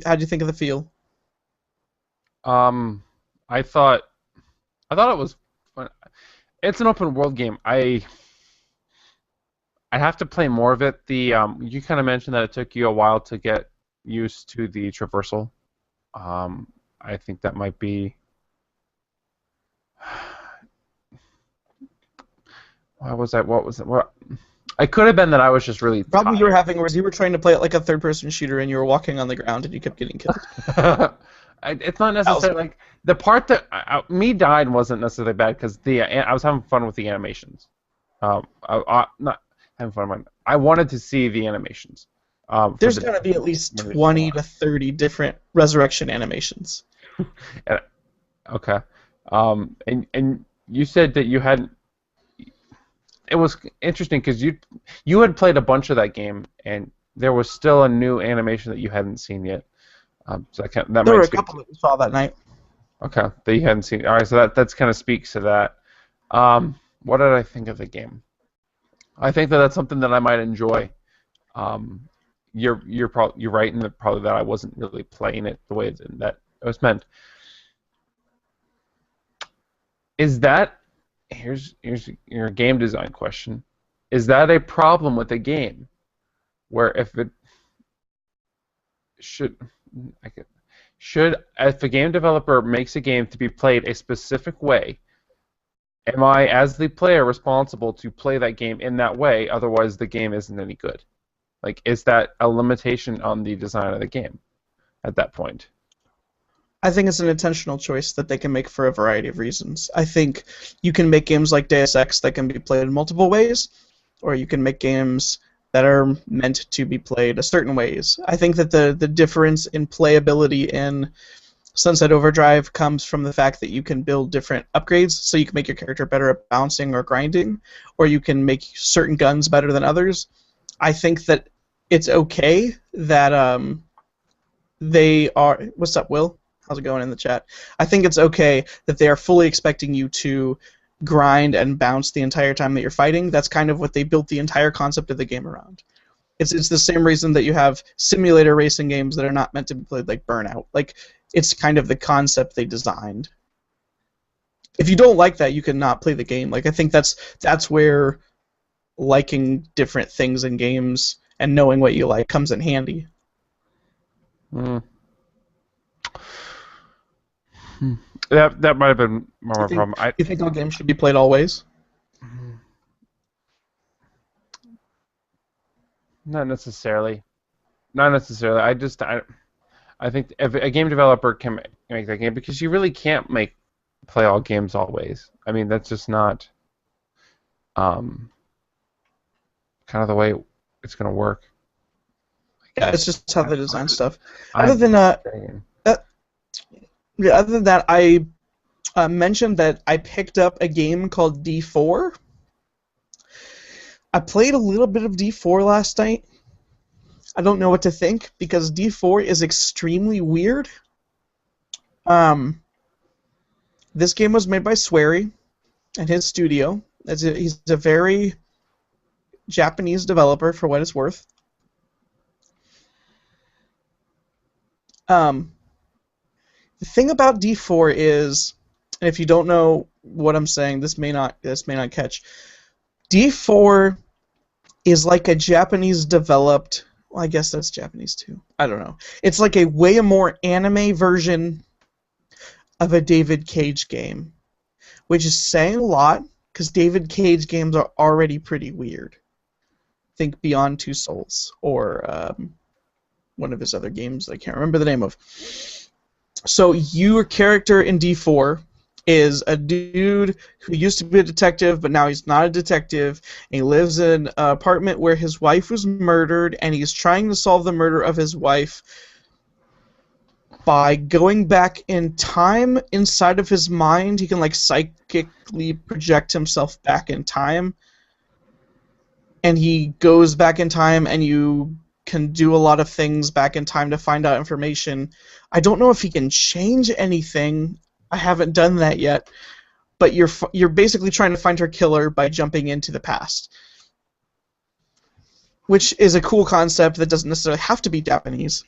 How'd you think of the feel? I thought it was fun. It's an open world game. I have to play more of it. You kind of mentioned that it took you a while to get used to the traversal. I think that might be. Why was that? What was it? What? It could have been that I was just really. Problem you were having was you were trying to play it like a third-person shooter, and you were walking on the ground, and you kept getting killed. It's not necessarily like the part that me dying wasn't necessarily bad because I was having fun with the animations. Not having fun. I wanted to see the animations. There's going to be at least 20 to 30 different resurrection animations. Okay. And you said that you hadn't. It was interesting because you had played a bunch of that game, and there was still a new animation that you hadn't seen yet. So there were a couple that we saw that night. Okay, that you hadn't seen. All right, so that's kind of speaks to that. What did I think of the game? I think that's something that I might enjoy. You're right in that probably that I wasn't really playing it the way that it was meant. Is that here's your game design question? Is that a problem with a game where if a game developer makes a game to be played a specific way, am I as the player responsible to play that game in that way? Otherwise, the game isn't any good. Like, is that a limitation on the design of the game at that point? I think it's an intentional choice that they can make for a variety of reasons. I think you can make games like Deus Ex that can be played in multiple ways, or you can make games that are meant to be played a certain ways. I think that the difference in playability in Sunset Overdrive comes from the fact that you can build different upgrades, so you can make your character better at bouncing or grinding, or you can make certain guns better than others. I think that it's okay that they are. What's up, Will? How's it going in the chat? I think it's okay that they are fully expecting you to grind and bounce the entire time that you're fighting. That's kind of what they built the entire concept of the game around. It's the same reason that you have simulator racing games that are not meant to be played like Burnout. Like, it's kind of the concept they designed. If you don't like that, you can not play the game. Like, I think that's where liking different things in games and knowing what you like comes in handy. Mm. That might have been more of a problem. You think all games should be played always? Not necessarily. Not necessarily. I think if a game developer can make that game, because you really can't play all games always. I mean, that's just not kind of the way it's going to work. Yeah, it's just how they design stuff. Other than that, I mentioned that I picked up a game called D4. I played a little bit of D4 last night. I don't know what to think because D4 is extremely weird. This game was made by Swery and his studio. He's a very Japanese developer, for what it's worth. The thing about D4 is, and if you don't know what I'm saying, this may not catch. D4 is like a Japanese developed. Well, I guess that's Japanese too. I don't know. It's like a way more anime version of a David Cage game, which is saying a lot because David Cage games are already pretty weird. Think Beyond Two Souls or one of his other games that I can't remember the name of. So your character in D4 is a dude who used to be a detective, but now he's not a detective, and he lives in an apartment where his wife was murdered, and he's trying to solve the murder of his wife by going back in time inside of his mind. He can, like, psychically project himself back in time, and he goes back in time, and you can do a lot of things back in time to find out information. I don't know if he can change anything. I haven't done that yet, but you're basically trying to find her killer by jumping into the past, which is a cool concept that doesn't necessarily have to be Japanese.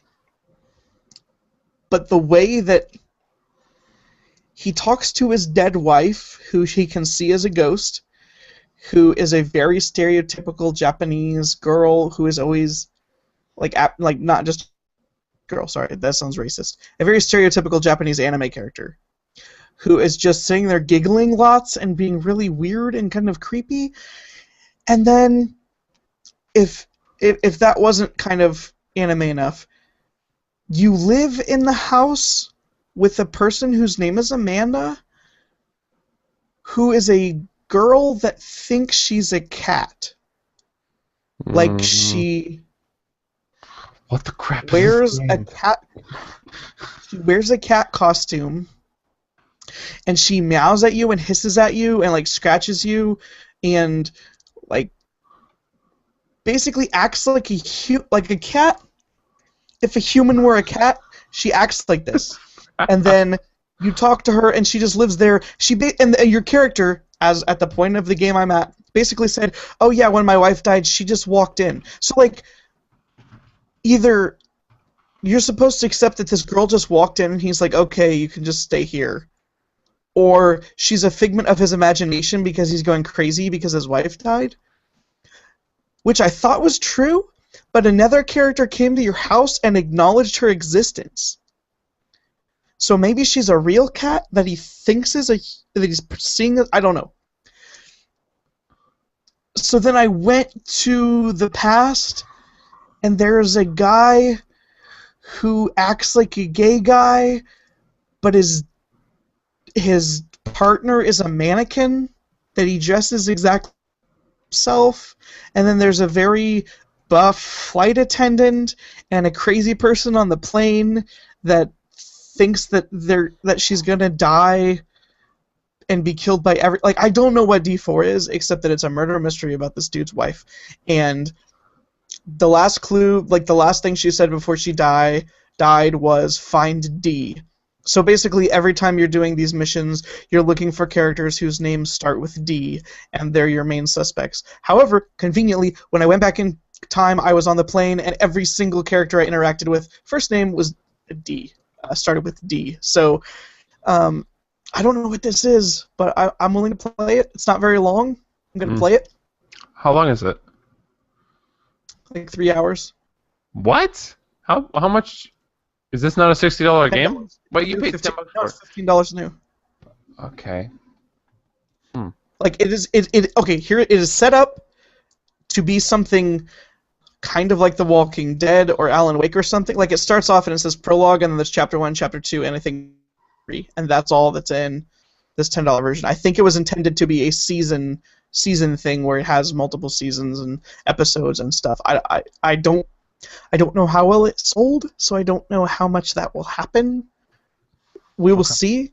But the way that he talks to his dead wife, who he can see as a ghost, who is a very stereotypical Japanese girl who is always like not just girl. Sorry, that sounds racist. A very stereotypical Japanese anime character who is just sitting there giggling lots and being really weird and kind of creepy. And then, if that wasn't kind of anime enough, you live in the house with a person whose name is Amanda, who is a girl that thinks she's a cat. Like she... What the crap wears is this a game? cat... She wears a cat costume, and she meows at you and hisses at you and, like, scratches you and, like, basically acts like a cat. If a human were a cat, she acts like this. And then you talk to her, and she just lives there. And your character, as at the point of the game I'm at, basically said, "Oh yeah, when my wife died, she just walked in." So, like, either you're supposed to accept that this girl just walked in, and he's like, "Okay, you can just stay here," or she's a figment of his imagination because he's going crazy because his wife died, which I thought was true. But another character came to your house and acknowledged her existence. So maybe she's a real cat that he thinks that he's seeing. I don't know. So then I went to the past, and there's a guy who acts like a gay guy, but his partner is a mannequin that he dresses exactly himself. And then there's a very buff flight attendant and a crazy person on the plane that thinks that she's gonna die and be killed by I don't know what D4 is, except that it's a murder mystery about this dude's wife. And The last clue, like the last thing she said before she died was find D. So basically, every time you're doing these missions, you're looking for characters whose names start with D, and they're your main suspects. However, conveniently, when I went back in time, I was on the plane, and every single character I interacted with, first name was D, started with D. So I don't know what this is, but I'm willing to play it. It's not very long. I'm going to play it. How long is it? Like 3 hours. What? How much? Is this not a $60 game? Wait, you paid $10 for it. No, it's $15 new. Okay. Like it is. Okay. Here it is set up to be something kind of like The Walking Dead or Alan Wake or something. Like it starts off and it says prologue, and then there's chapter 1, chapter 2, and I think 3, and that's all that's in this $10 version. I think it was intended to be a season thing where it has multiple seasons and episodes and stuff. I don't know how well it sold, so I don't know how much that will happen. We will see.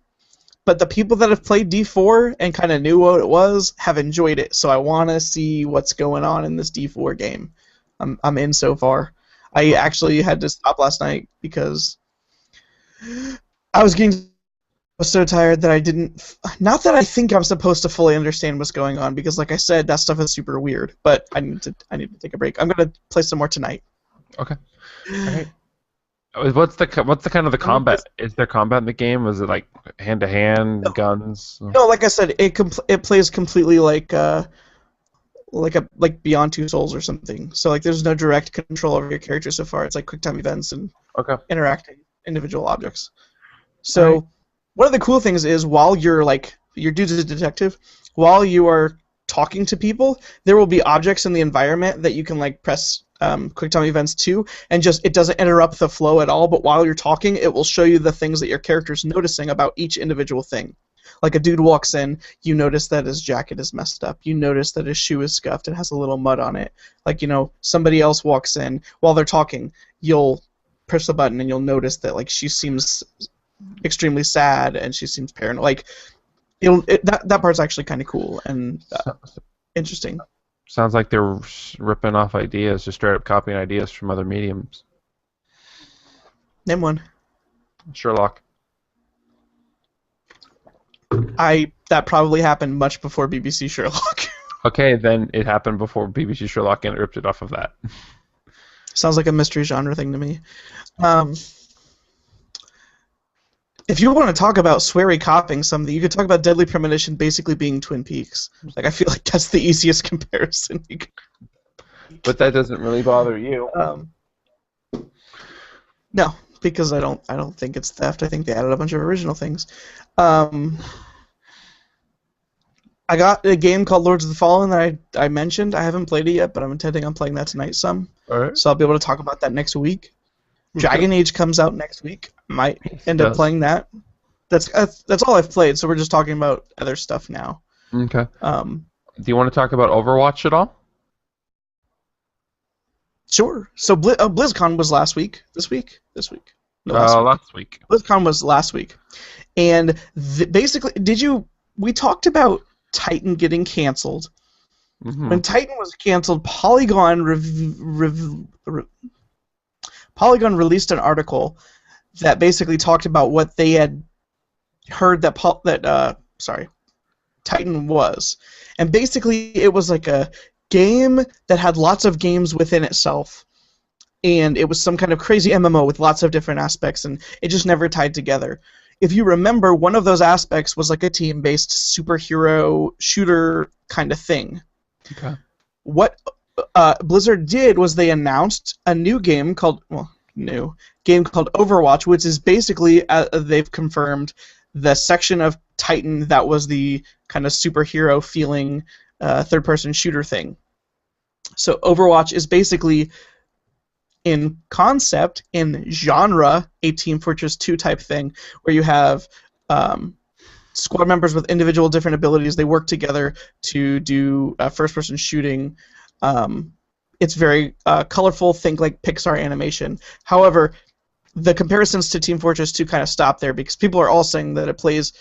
But the people that have played D4 and kind of knew what it was have enjoyed it, so I want to see what's going on in this D4 game. I'm in so far. I actually had to stop last night because I was so tired that I didn't. Not that I think I'm supposed to fully understand what's going on, because, like I said, that stuff is super weird. But I need to take a break. I'm gonna play some more tonight. Okay. All right. What's the kind of the combat? Is there combat in the game? Is it like hand to hand, guns? No, like I said, it plays completely like Beyond Two Souls or something. So like, there's no direct control over your character so far. It's like quick time events and interacting individual objects. So one of the cool things is, while your dude's a detective, while you are talking to people, there will be objects in the environment that you can like press QuickTime events to, and just it doesn't interrupt the flow at all, but while you're talking, it will show you the things that your character's noticing about each individual thing. Like a dude walks in, you notice that his jacket is messed up. You notice that his shoe is scuffed and has a little mud on it. Like, somebody else walks in, while they're talking, you'll push the button and you'll notice that like she seems extremely sad and she seems paranoid. Like, that part's actually kind of cool and interesting. Sounds like they're ripping off ideas, just straight up copying ideas from other mediums. Name one. Sherlock. That probably happened much before BBC Sherlock. Okay, then it happened before BBC Sherlock and it ripped it off of that. Sounds like a mystery genre thing to me. If you want to talk about sweary copying something, you could talk about Deadly Premonition basically being Twin Peaks. Like, I feel like that's the easiest comparison you could. But that doesn't really bother you. No, because I don't think it's theft. I think they added a bunch of original things. I got a game called Lords of the Fallen that I mentioned. I haven't played it yet, but I'm intending on playing that tonight some. All right. So I'll be able to talk about that next week. Dragon Age comes out next week. Might end up playing that. That's all I've played, so we're just talking about other stuff now. Okay. Do you want to talk about Overwatch at all? Sure. So BlizzCon was last week. This week? No, last week. BlizzCon was last week. And basically, we talked about Titan getting canceled. Mm-hmm. When Titan was canceled, Polygon released an article that basically talked about what they had heard that Titan was. And basically it was like a game that had lots of games within itself. And it was some kind of crazy MMO with lots of different aspects, and it just never tied together. If you remember, one of those aspects was like a team-based superhero shooter kind of thing. Okay. What Blizzard did was they announced a new game called Overwatch, which is basically, they've confirmed, the section of Titan that was the kind of superhero feeling third-person shooter thing. So Overwatch is basically, in concept, in genre, a Team Fortress 2 type thing, where you have squad members with individual different abilities. They work together to do first-person shooting. It's very colorful, think like Pixar animation. However, the comparisons to Team Fortress 2 kind of stop there, because people are all saying that it plays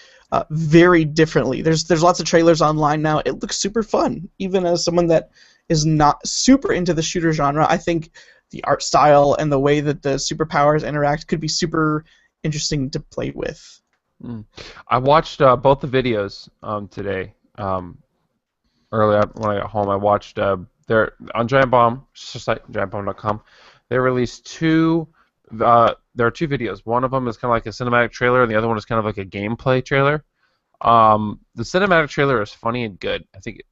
very differently. There's lots of trailers online now. It looks super fun, even as someone that is not super into the shooter genre, I think the art style and the way that the superpowers interact could be super interesting to play with. I watched both the videos today. Earlier when I got home, I watched they're on Giant Bomb, site giantbomb.com. They released two. There are two videos. One of them is kind of like a cinematic trailer, and the other one is kind of like a gameplay trailer. The cinematic trailer is funny and good. I think.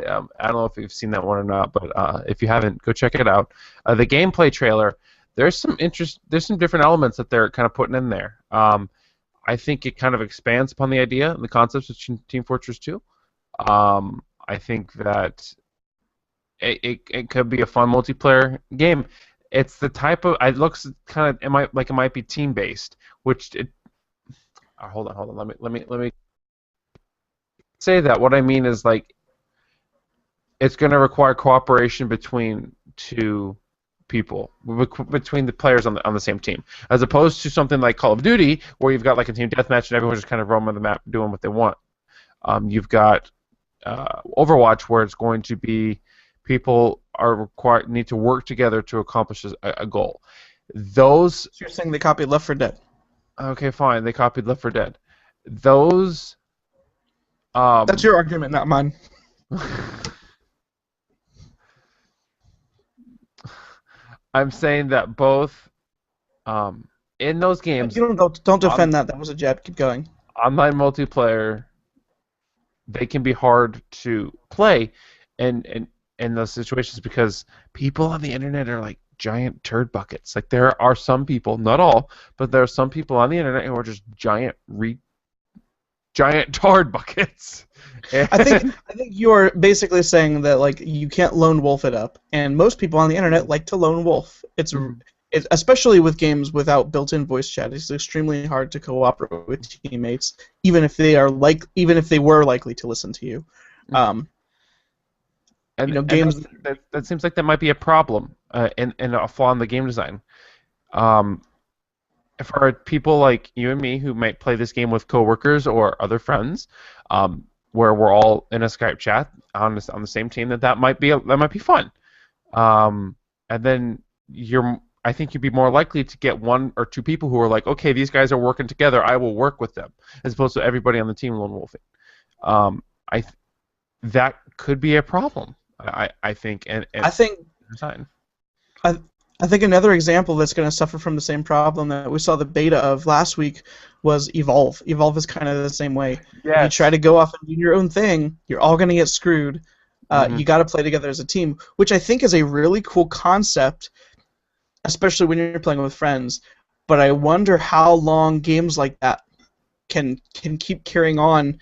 I don't know if you've seen that one or not, but if you haven't, go check it out. The gameplay trailer, there's some different elements that they're kind of putting in there. I think it kind of expands upon the idea and the concepts of Team Fortress 2. I think that it could be a fun multiplayer game. It's the type of it looks kind of it might be team based, which it. Hold on. Let me say that. What I mean is like it's going to require cooperation between two people, between the players on the same team, as opposed to something like Call of Duty where you've got like a team deathmatch and everyone's just kind of roaming the map doing what they want. You've got Overwatch where it's going to be people need to work together to accomplish a goal. Those. So you're saying they copied Left 4 Dead? Okay, fine. They copied Left 4 Dead. Those. That's your argument, not mine. I'm saying that both in those games. You don't defend that. That was a jab. Keep going. Online multiplayer, they can be hard to play, and in those situations because people on the internet are like giant turd buckets. Like there are some people, not all, but there are some people on the internet who are just giant tard buckets. I think you're basically saying that like you can't lone wolf it up, and most people on the internet like to lone wolf. It's especially with games without built-in voice chat. It's extremely hard to cooperate with teammates, even if they were likely to listen to you. Games that seems like that might be a problem and a flaw in the game design. For people like you and me who might play this game with coworkers or other friends, where we're all in a Skype chat on the same team, that might be fun. And then I think you'd be more likely to get one or two people who are like, okay, these guys are working together, I will work with them, as opposed to everybody on the team lone wolfing. That could be a problem. I think. I think another example that's going to suffer from the same problem that we saw the beta of last week was Evolve. Evolve is kind of the same way. Yes. You try to go off and do your own thing, you're all going to get screwed. You got to play together as a team, which I think is a really cool concept, especially when you're playing with friends. But I wonder how long games like that can keep carrying on.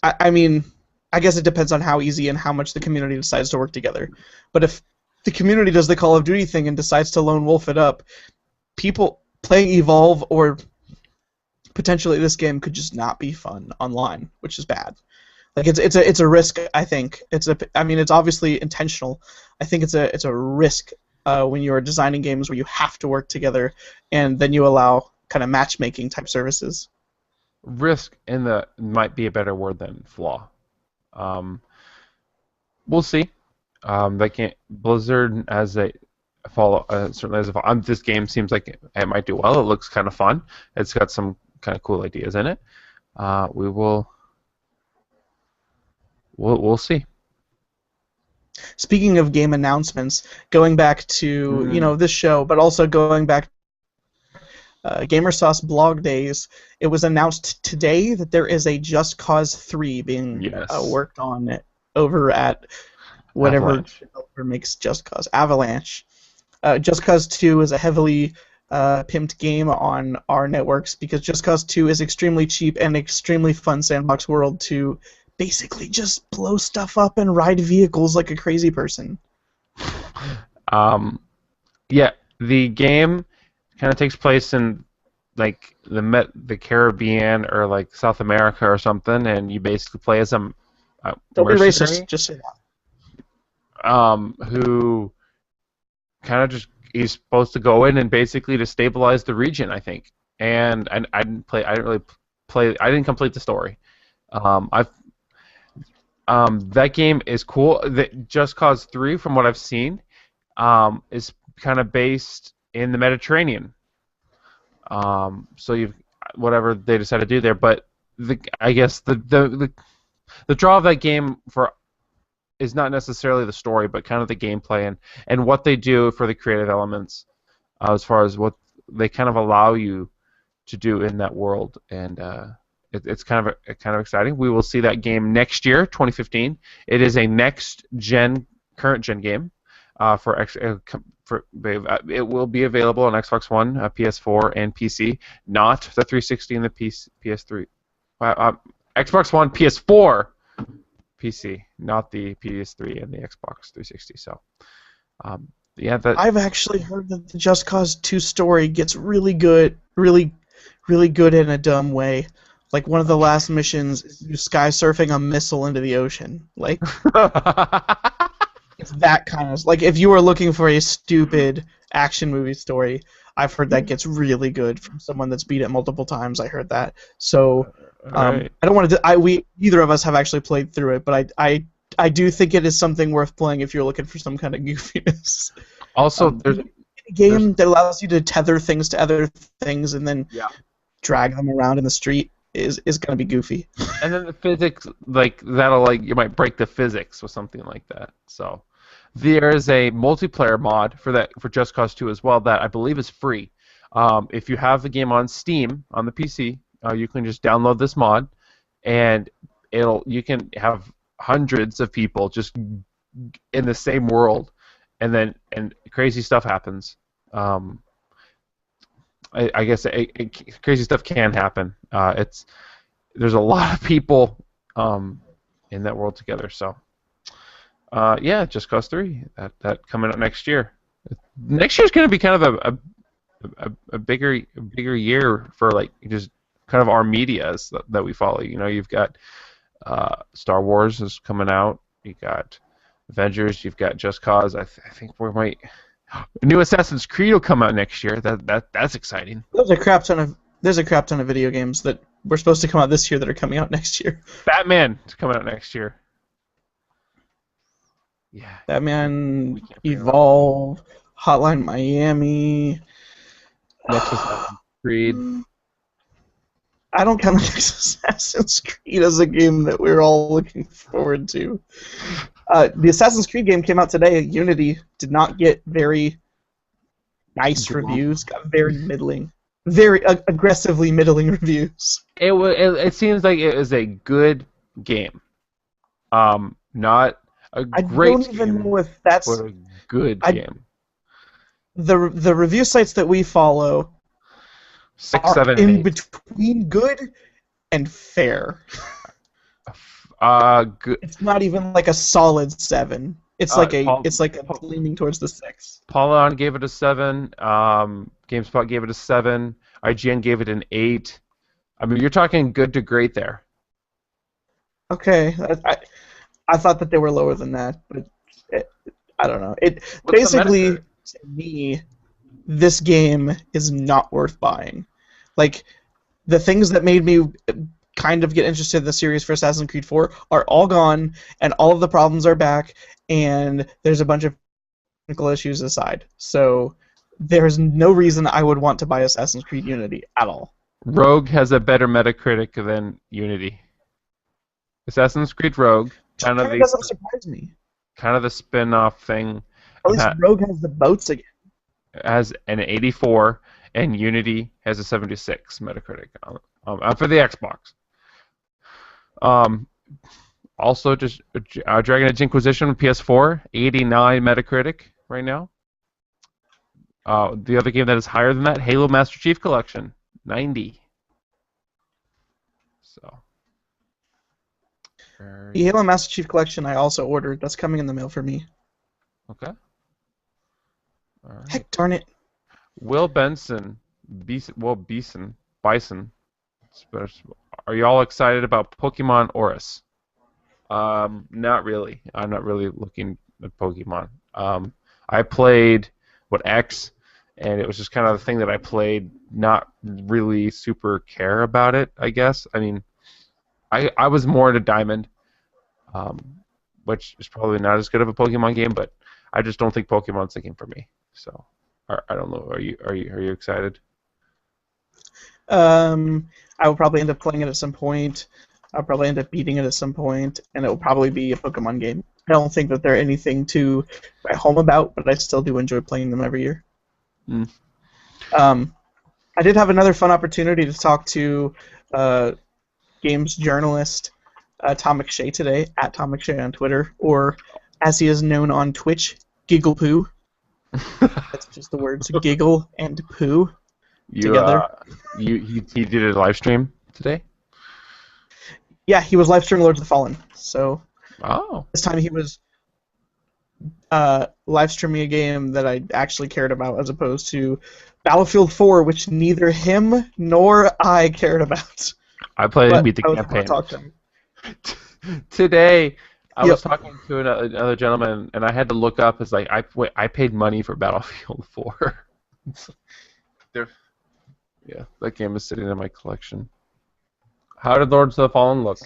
I mean, I guess it depends on how easy and how much the community decides to work together. But if the community does the Call of Duty thing and decides to lone wolf it up, people playing Evolve or potentially this game could just not be fun online, which is bad. Like it's a risk. I think it's obviously intentional. I think it's a risk when you're designing games where you have to work together, and then you allow kind of matchmaking type services. Risk might be a better word than flaw. We'll see. They can't. Blizzard as a follow certainly as a this game seems like it might do well. It looks kind of fun. It's got some kind of cool ideas in it. We'll see. Speaking of game announcements, going back to this show, but also going back GamerSauce blog days, it was announced today that there is a Just Cause 3 being worked on over at whatever developer makes Just Cause, Avalanche. Just Cause 2 is a heavily pimped game on our networks because Just Cause 2 is extremely cheap and extremely fun sandbox world to basically just blow stuff up and ride vehicles like a crazy person. Yeah, the game kind of takes place in like the Caribbean or like South America or something, and you basically play as a don't be racist. Just say that. Who kind of just he's supposed to go in and basically to stabilize the region, I think. And I didn't complete the story. That game is cool. Just Cause 3, from what I've seen, is kind of based in the Mediterranean. So you've whatever they decide to do there, but I guess the draw of that game for is not necessarily the story, but kind of the gameplay and what they do for the creative elements, as far as what they kind of allow you to do in that world, and it's kind of exciting. We will see that game next year, 2015. It is a current gen game it will be available on Xbox One, PS4, and PC, not the 360 and the PS3. Xbox One, PS4, PC, not the PS3 and the Xbox 360. So, I've actually heard that the Just Cause 2 story gets really good, really good in a dumb way. Like, one of the last missions is you sky surfing a missile into the ocean. Like, it's that kind of... Like, if you were looking for a stupid action movie story, I've heard that gets really good from someone that's beat it multiple times. I heard that. So, right. I don't want to... Neither of us have actually played through it, but I do think it is something worth playing if you're looking for some kind of goofiness. Also, there's a game that allows you to tether things to other things and then drag them around in the street is going to be goofy. And then the physics, you might break the physics with something like that. So there is a multiplayer mod for Just Cause 2 as well that I believe is free. If you have the game on Steam on the PC, you can just download this mod, and you can have hundreds of people just in the same world, and crazy stuff happens. I guess crazy stuff can happen. There's a lot of people in that world together. So Just Cause 3 that coming up next year. Next year's going to be kind of a bigger year for just kind of our medias that we follow. You've got Star Wars is coming out. You got Avengers. You've got Just Cause. I think we might. New Assassin's Creed will come out next year. That's exciting. There's a crap ton of video games that were supposed to come out this year that are coming out next year. Batman is coming out next year. Yeah. Batman, Evolve, Hotline Miami. Next Assassin's Creed. I don't count the next Assassin's Creed as a game that we're all looking forward to. The Assassin's Creed game came out today. Unity did not get very nice reviews. Got very middling, very aggressively middling reviews. It seems like it was a good game. Not a great game. I don't even know if that's a good game. The review sites that we follow 6, 7, in 8. Between good and fair. Good. It's not even like a solid 7. It's like leaning towards the 6. Polygon gave it a 7. GameSpot gave it a 7. IGN gave it an 8. I mean, you're talking good to great there. Okay, I thought that they were lower than that, but I don't know. Basically, to me, this game is not worth buying. Like, the things that made me kind of get interested in the series for Assassin's Creed 4 are all gone, and all of the problems are back, and there's a bunch of technical issues aside. So there's no reason I would want to buy Assassin's Creed Unity at all. Rogue has a better Metacritic than Unity. Assassin's Creed Rogue doesn't surprise me. Kind of the spin-off thing. At least Rogue has the boats again. Has an 84, and Unity has a 76 Metacritic for the Xbox. Also, just Dragon Age Inquisition PS4, 89 Metacritic right now. The other game that is higher than that, Halo Master Chief Collection, 90. So. The Halo Master Chief Collection I also ordered. That's coming in the mail for me. Okay. All right. Heck darn it. Will Bison. Are you all excited about Pokemon Oris? Not really. I'm not really looking at Pokemon. I played X, and it was just kind of the thing that I played. Not really super care about it, I guess. I mean, I was more into Diamond. um, which is probably not as good of a Pokemon game, but I just don't think Pokemon's the game for me. So I don't know. Are you excited? I will probably end up playing it at some point. I'll probably end up beating it at some point, and it will probably be a Pokemon game. I don't think that they're anything to write home about, but I still do enjoy playing them every year. Mm. I did have another fun opportunity to talk to games journalist Tom McShay today, at Tom McShay on Twitter, or as he is known on Twitch, Gigglepoo. That's just the words giggle and poo You together. he did a live stream today. Yeah, he was live streaming Lords of the Fallen. So Oh, this time he was live streaming a game that I actually cared about, as opposed to Battlefield 4, which neither him nor I cared about. I played and But beat the I was able to campaign. talk to him. Today, I Yep. was talking to another gentleman, and I had to look up. It's like I paid money for Battlefield 4. There, yeah, that game is sitting in my collection. How did Lords of the Fallen look?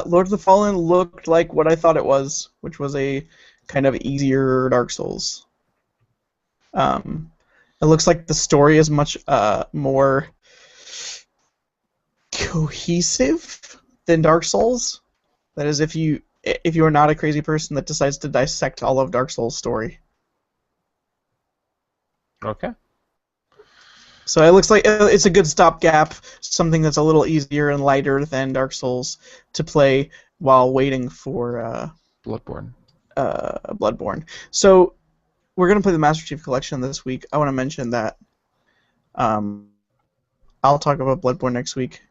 Lords of the Fallen looked like what I thought it was, which was a kind of easier Dark Souls. It looks like the story is much more cohesive than Dark Souls. That is, if you are not a crazy person that decides to dissect all of Dark Souls' story. Okay. So it looks like it's a good stopgap, something that's a little easier and lighter than Dark Souls to play while waiting for Bloodborne. Bloodborne. So we're going to play the Master Chief Collection this week. I want to mention that I'll talk about Bloodborne next week.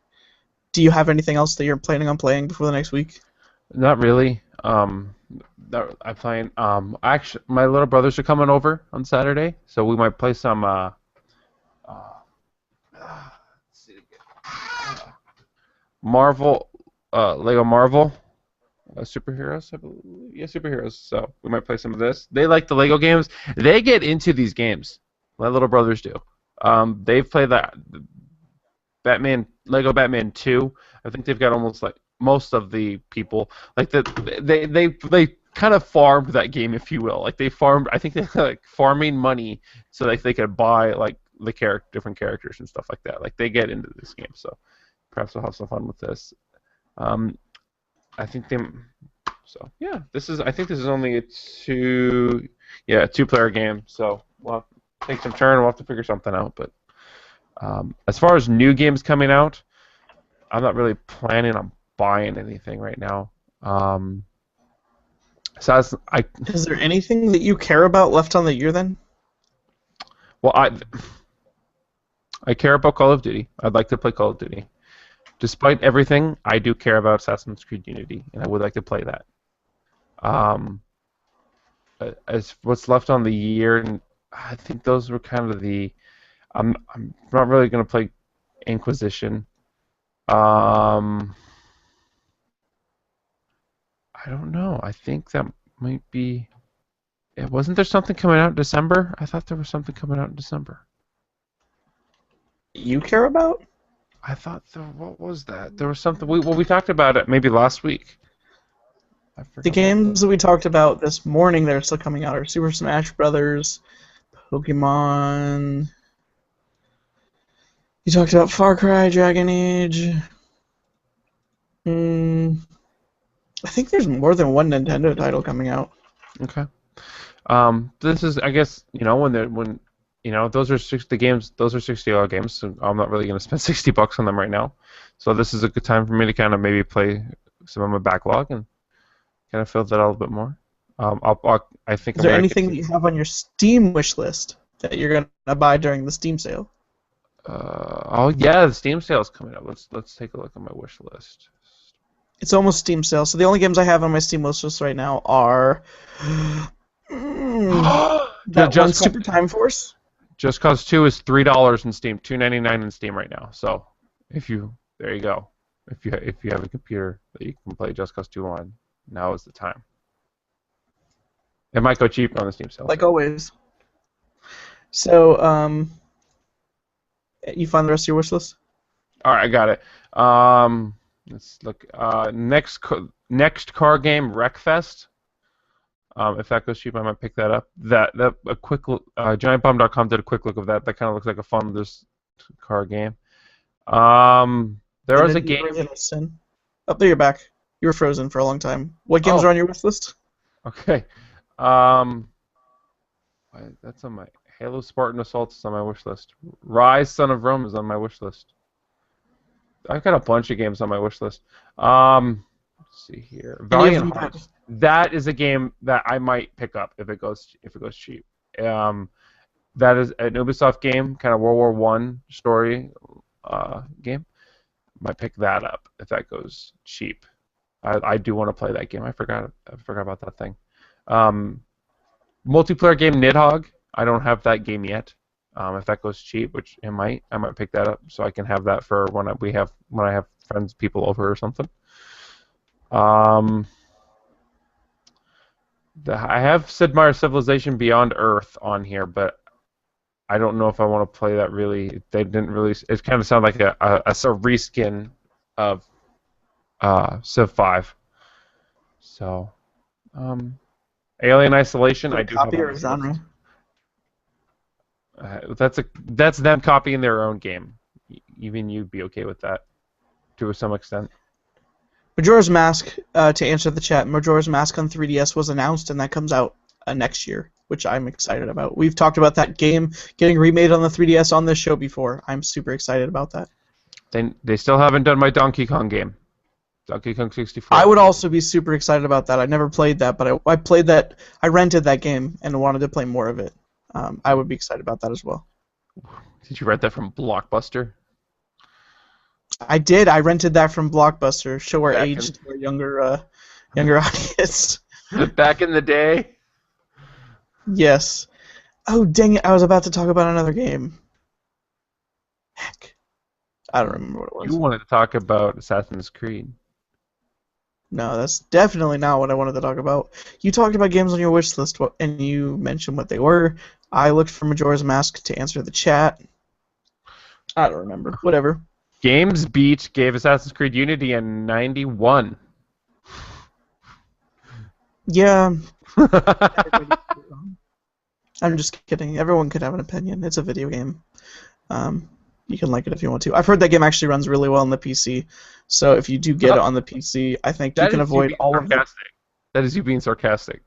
Do you have anything else that you're planning on playing before the next week? Not really. I'm playing. Actually, my little brothers are coming over on Saturday, so we might play some. Let's see again. Marvel, Lego Marvel, superheroes. I believe. Yeah, superheroes. So we might play some of this. They like the Lego games. They get into these games. My little brothers do. They've played that Lego Batman 2. I think they've got almost like most of the people like they kind of farmed that game, if you will. Like they farmed. I think they like farming money so like they could buy like the different characters and stuff like that. Like they get into this game, so perhaps we'll have some fun with this. I think they. So yeah, I think this is only a two-player game. So we'll have to take some turn. We'll have to figure something out. But as far as new games coming out, I'm not really planning on buying anything right now. Is there anything that you care about left on the year then? Well, I care about Call of Duty. I'd like to play Call of Duty. Despite everything, I do care about Assassin's Creed Unity, and I would like to play that. As what's left on the year, and I think those were kind of the. I'm not really going to play Inquisition. I don't know. I think that might be. Wasn't there something coming out in December? I thought there was something coming out in December. You care about? I thought what was that? There was something. We talked about it maybe last week. I forgot. The games that we talked about this morning that are still coming out are Super Smash Brothers, Pokemon. You talked about Far Cry, Dragon Age. I think there's more than one Nintendo title coming out. Okay. This is, I guess, when those are the games. Those are $60 games. So I'm not really going to spend $60 on them right now. So this is a good time for me to kind of maybe play some of my backlog and kind of fill that out a bit more. I think. Is there anything that you have on your Steam wish list that you're going to buy during the Steam sale? Oh yeah, the Steam sale is coming up. Let's take a look at my wish list. It's almost Steam sale, so the only games I have on my Steam wish list right now are that one Super Time Force. Just Cause 2 is $3 in Steam, $2.99 in Steam right now. So there you go. If you have a computer that you can play Just Cause 2 on, now is the time. It might go cheap on the Steam sale. Like always. So, you find the rest of your wish list? All right, I got it. Let's look. Next car game, Wreckfest. If that goes cheap, I might pick that up. Giantbomb.com did a quick look of that. That kind of looks like a fun this car game. There was a game. Original Sin. Oh, there you're back. You were frozen for a long time. What games are on your wish list? Okay. That's on my Halo Spartan Assault is on my wish list. Rise Son of Rome is on my wish list. I've got a bunch of games on my wish list. Let's see here. Valiant Hearts. That is a game that I might pick up if it goes cheap. That is an Ubisoft game, kind of World War One story game. Might pick that up if that goes cheap. I do want to play that game. I forgot about that thing. Multiplayer game Nidhogg. I don't have that game yet. If that goes cheap, which it might, I might pick that up so I can have that for when I have people over or something. I have Sid Meier's Civilization Beyond Earth on here, but I don't know if I want to play that. Really, they didn't release. It kind of sounded like a reskin of Civ 5. So, Alien Isolation. I do have copy or genre. That's them copying their own game. Even you'd be okay with that, to some extent. Majora's Mask, to answer the chat, Majora's Mask on 3DS was announced, and that comes out next year, which I'm excited about. We've talked about that game getting remade on the 3DS on this show before. I'm super excited about that. They still haven't done my Donkey Kong game. Donkey Kong 64. I would also be super excited about that. I never played that, but I played that. I rented that game and wanted to play more of it. I would be excited about that as well. Did you rent that from Blockbuster? I did. I rented that from Blockbuster. Show our age to our younger audience. Back in the day? Yes. Oh, dang it. I was about to talk about another game. Heck. I don't remember what it was. You wanted to talk about Assassin's Creed. No, that's definitely not what I wanted to talk about. You talked about games on your wish list, and you mentioned what they were. I looked for Majora's Mask to answer the chat. I don't remember. Whatever. Games Beat gave Assassin's Creed Unity a 91. Yeah. I'm just kidding. Everyone could have an opinion. It's a video game. You can like it if you want to. I've heard that game actually runs really well on the PC. So if you do get it on the PC, I think you can avoid all of it. That is you being sarcastic.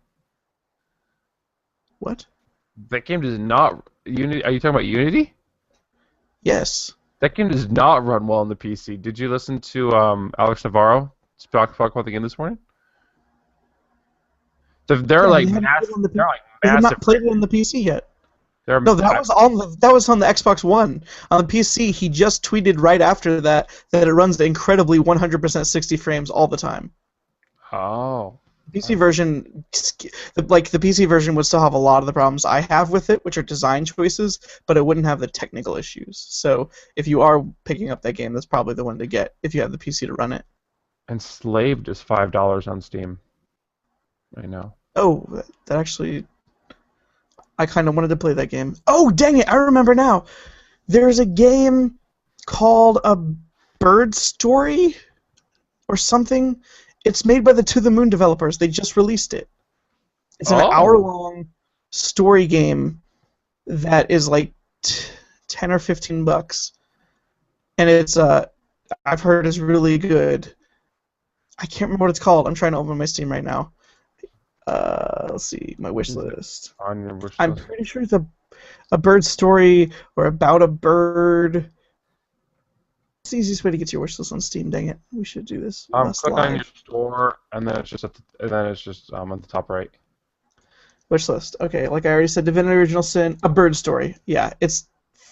What? That game does not... Unity. Are you talking about Unity? Yes. That game does not run well on the PC. Did you listen to Alex Navarro talk about the game this morning? They're like massive. They have not played it on the PC yet. No, that was on the Xbox One. On the PC, he just tweeted right after that it runs incredibly 100% 60 frames all the time. Oh. The PC version, the PC version would still have a lot of the problems I have with it, which are design choices, but it wouldn't have the technical issues. So if you are picking up that game, that's probably the one to get if you have the PC to run it. Enslaved is $5 on Steam. I know. Oh, that actually... I kind of wanted to play that game. Oh, dang it! I remember now. There's a game called A Bird Story or something. It's made by the To the Moon developers. They just released it. It's an hour-long story game that is like 10 or 15 bucks, and it's I've heard is really good. I can't remember what it's called. I'm trying to open my Steam right now. Let's see, my wish list. On your wish list. I'm pretty sure it's a bird story or about a bird. It's the easiest way to get to your wish list on Steam. Dang it, we should do this. Click on your store, and then it's just on the top right. Wish list. Okay, like I already said, Divinity Original Sin, A Bird Story. Yeah, it's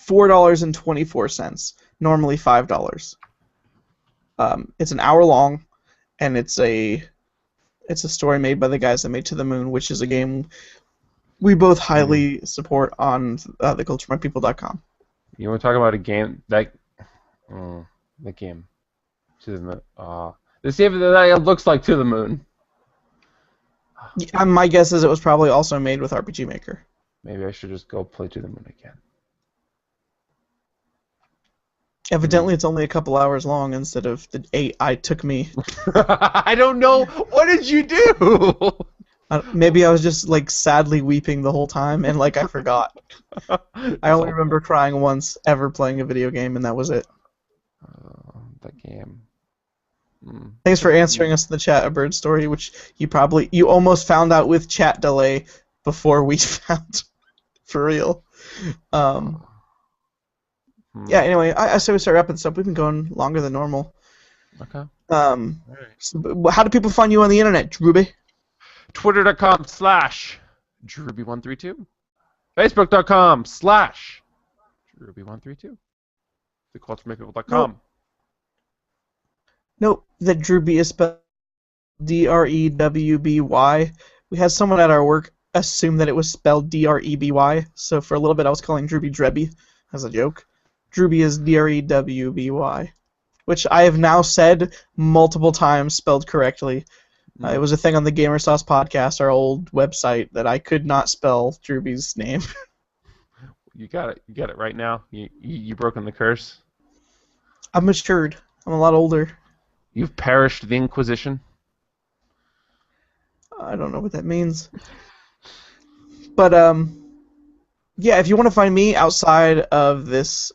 $4.24. Normally $5. It's an hour long, and it's a story made by the guys that made To the Moon, which is a game we both highly support on theculturemypeople.com. You want to talk about a game that the game To the Moon? This game that looks like To the Moon. Yeah, my guess is it was probably also made with RPG Maker. Maybe I should just go play To the Moon again. Evidently, it's only a couple hours long instead of the 8 I took me. I don't know. What did you do? Maybe I was just like sadly weeping the whole time, and like I forgot. I only remember crying once ever playing a video game, and that was it. That game. Thanks for answering us in the chat, A Bird Story, which you almost found out with chat delay before we found for real. Yeah. Anyway, I say we start wrapping this up. We've been going longer than normal. Okay. So, how do people find you on the internet, Drewby? Twitter.com/Drewby132. Facebook.com/Drewby132. TheCultureMakePeople.com. Nope, that Drewby is spelled Drewby. We had someone at our work assume that it was spelled Dreby, so for a little bit I was calling Drewby Dreby as a joke. Drewby is Drewby, which I have now said multiple times spelled correctly. It was a thing on the Gamer Sauce podcast, our old website, that I could not spell Drewby's name. You got it. You got it right now. You broken the curse. I'm matured. I'm a lot older. You've perished the Inquisition. I don't know what that means. But yeah, if you want to find me outside of this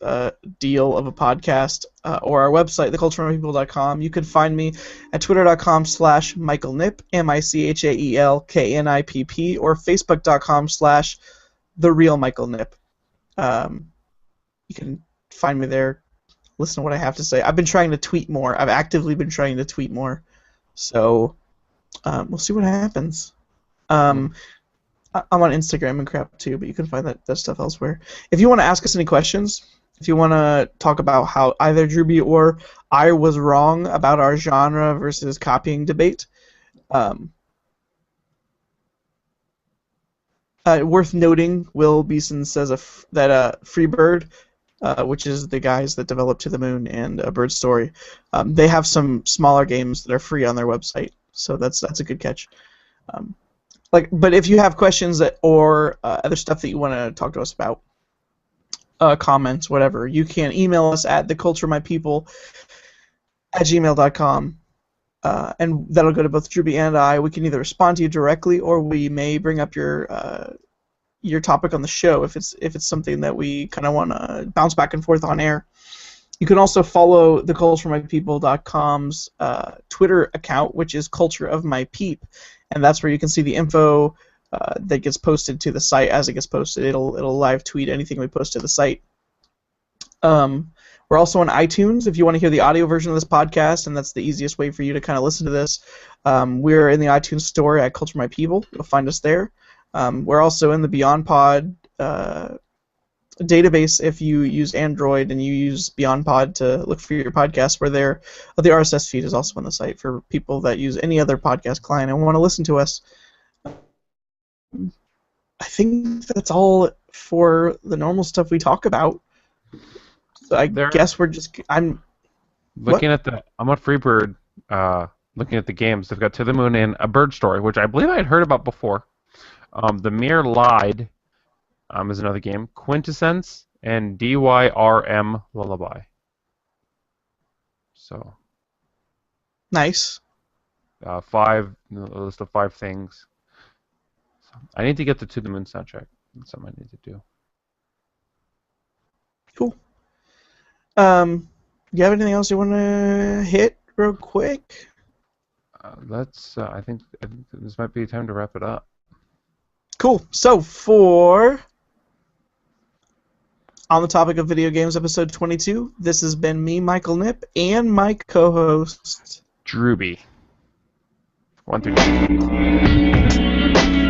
deal of a podcast or our website, theculturalpeople.com, you can find me at twitter.com/MichaelNipp, MichaelKnipp, or facebook.com/TheRealMichaelNipp. You can find me there. Listen to what I have to say. I've been trying to tweet more. I've actively been trying to tweet more. So we'll see what happens. I'm on Instagram and crap too, but you can find that stuff elsewhere. If you want to ask us any questions, if you want to talk about how either Drewby or I was wrong about our genre versus copying debate, worth noting, Will Beeson says that Freebird, which is the guys that develop To the Moon and A Bird Story, they have some smaller games that are free on their website, so that's a good catch. But if you have questions or other stuff that you want to talk to us about, comments, whatever, you can email us at theculturemypeople@gmail.com, and that'll go to both Drewby and I. We can either respond to you directly, or we may bring up your topic on the show if it's something that we kind of want to bounce back and forth on air. You can also follow theculturemypeople.com's Twitter account, which is Culture of My Peep, and that's where you can see the info that gets posted to the site as it gets posted. It'll live tweet anything we post to the site. We're also on iTunes if you want to hear the audio version of this podcast, and that's the easiest way for you to kind of listen to this. We're in the iTunes store at Culture My People. You'll find us there. We're also in the BeyondPod database if you use Android and you use BeyondPod to look for your podcast. We're there. The RSS feed is also on the site for people that use any other podcast client and want to listen to us. I think that's all for the normal stuff we talk about. So I guess we're just... I'm on Freebird, looking at the games. They've got To the Moon and A Bird Story, which I believe I had heard about before. The Mere Lied is another game. Quintessence and DYRM Lullaby. So. Nice. A list of 5 things. So I need to get the To the Moon soundtrack. That's something I need to do. Cool. Do you have anything else you want to hit real quick? I think this might be time to wrap it up. Cool. So on the topic of video games, episode 22, this has been me, Michael Nipp, and my co-host Drewby. 1 through 9.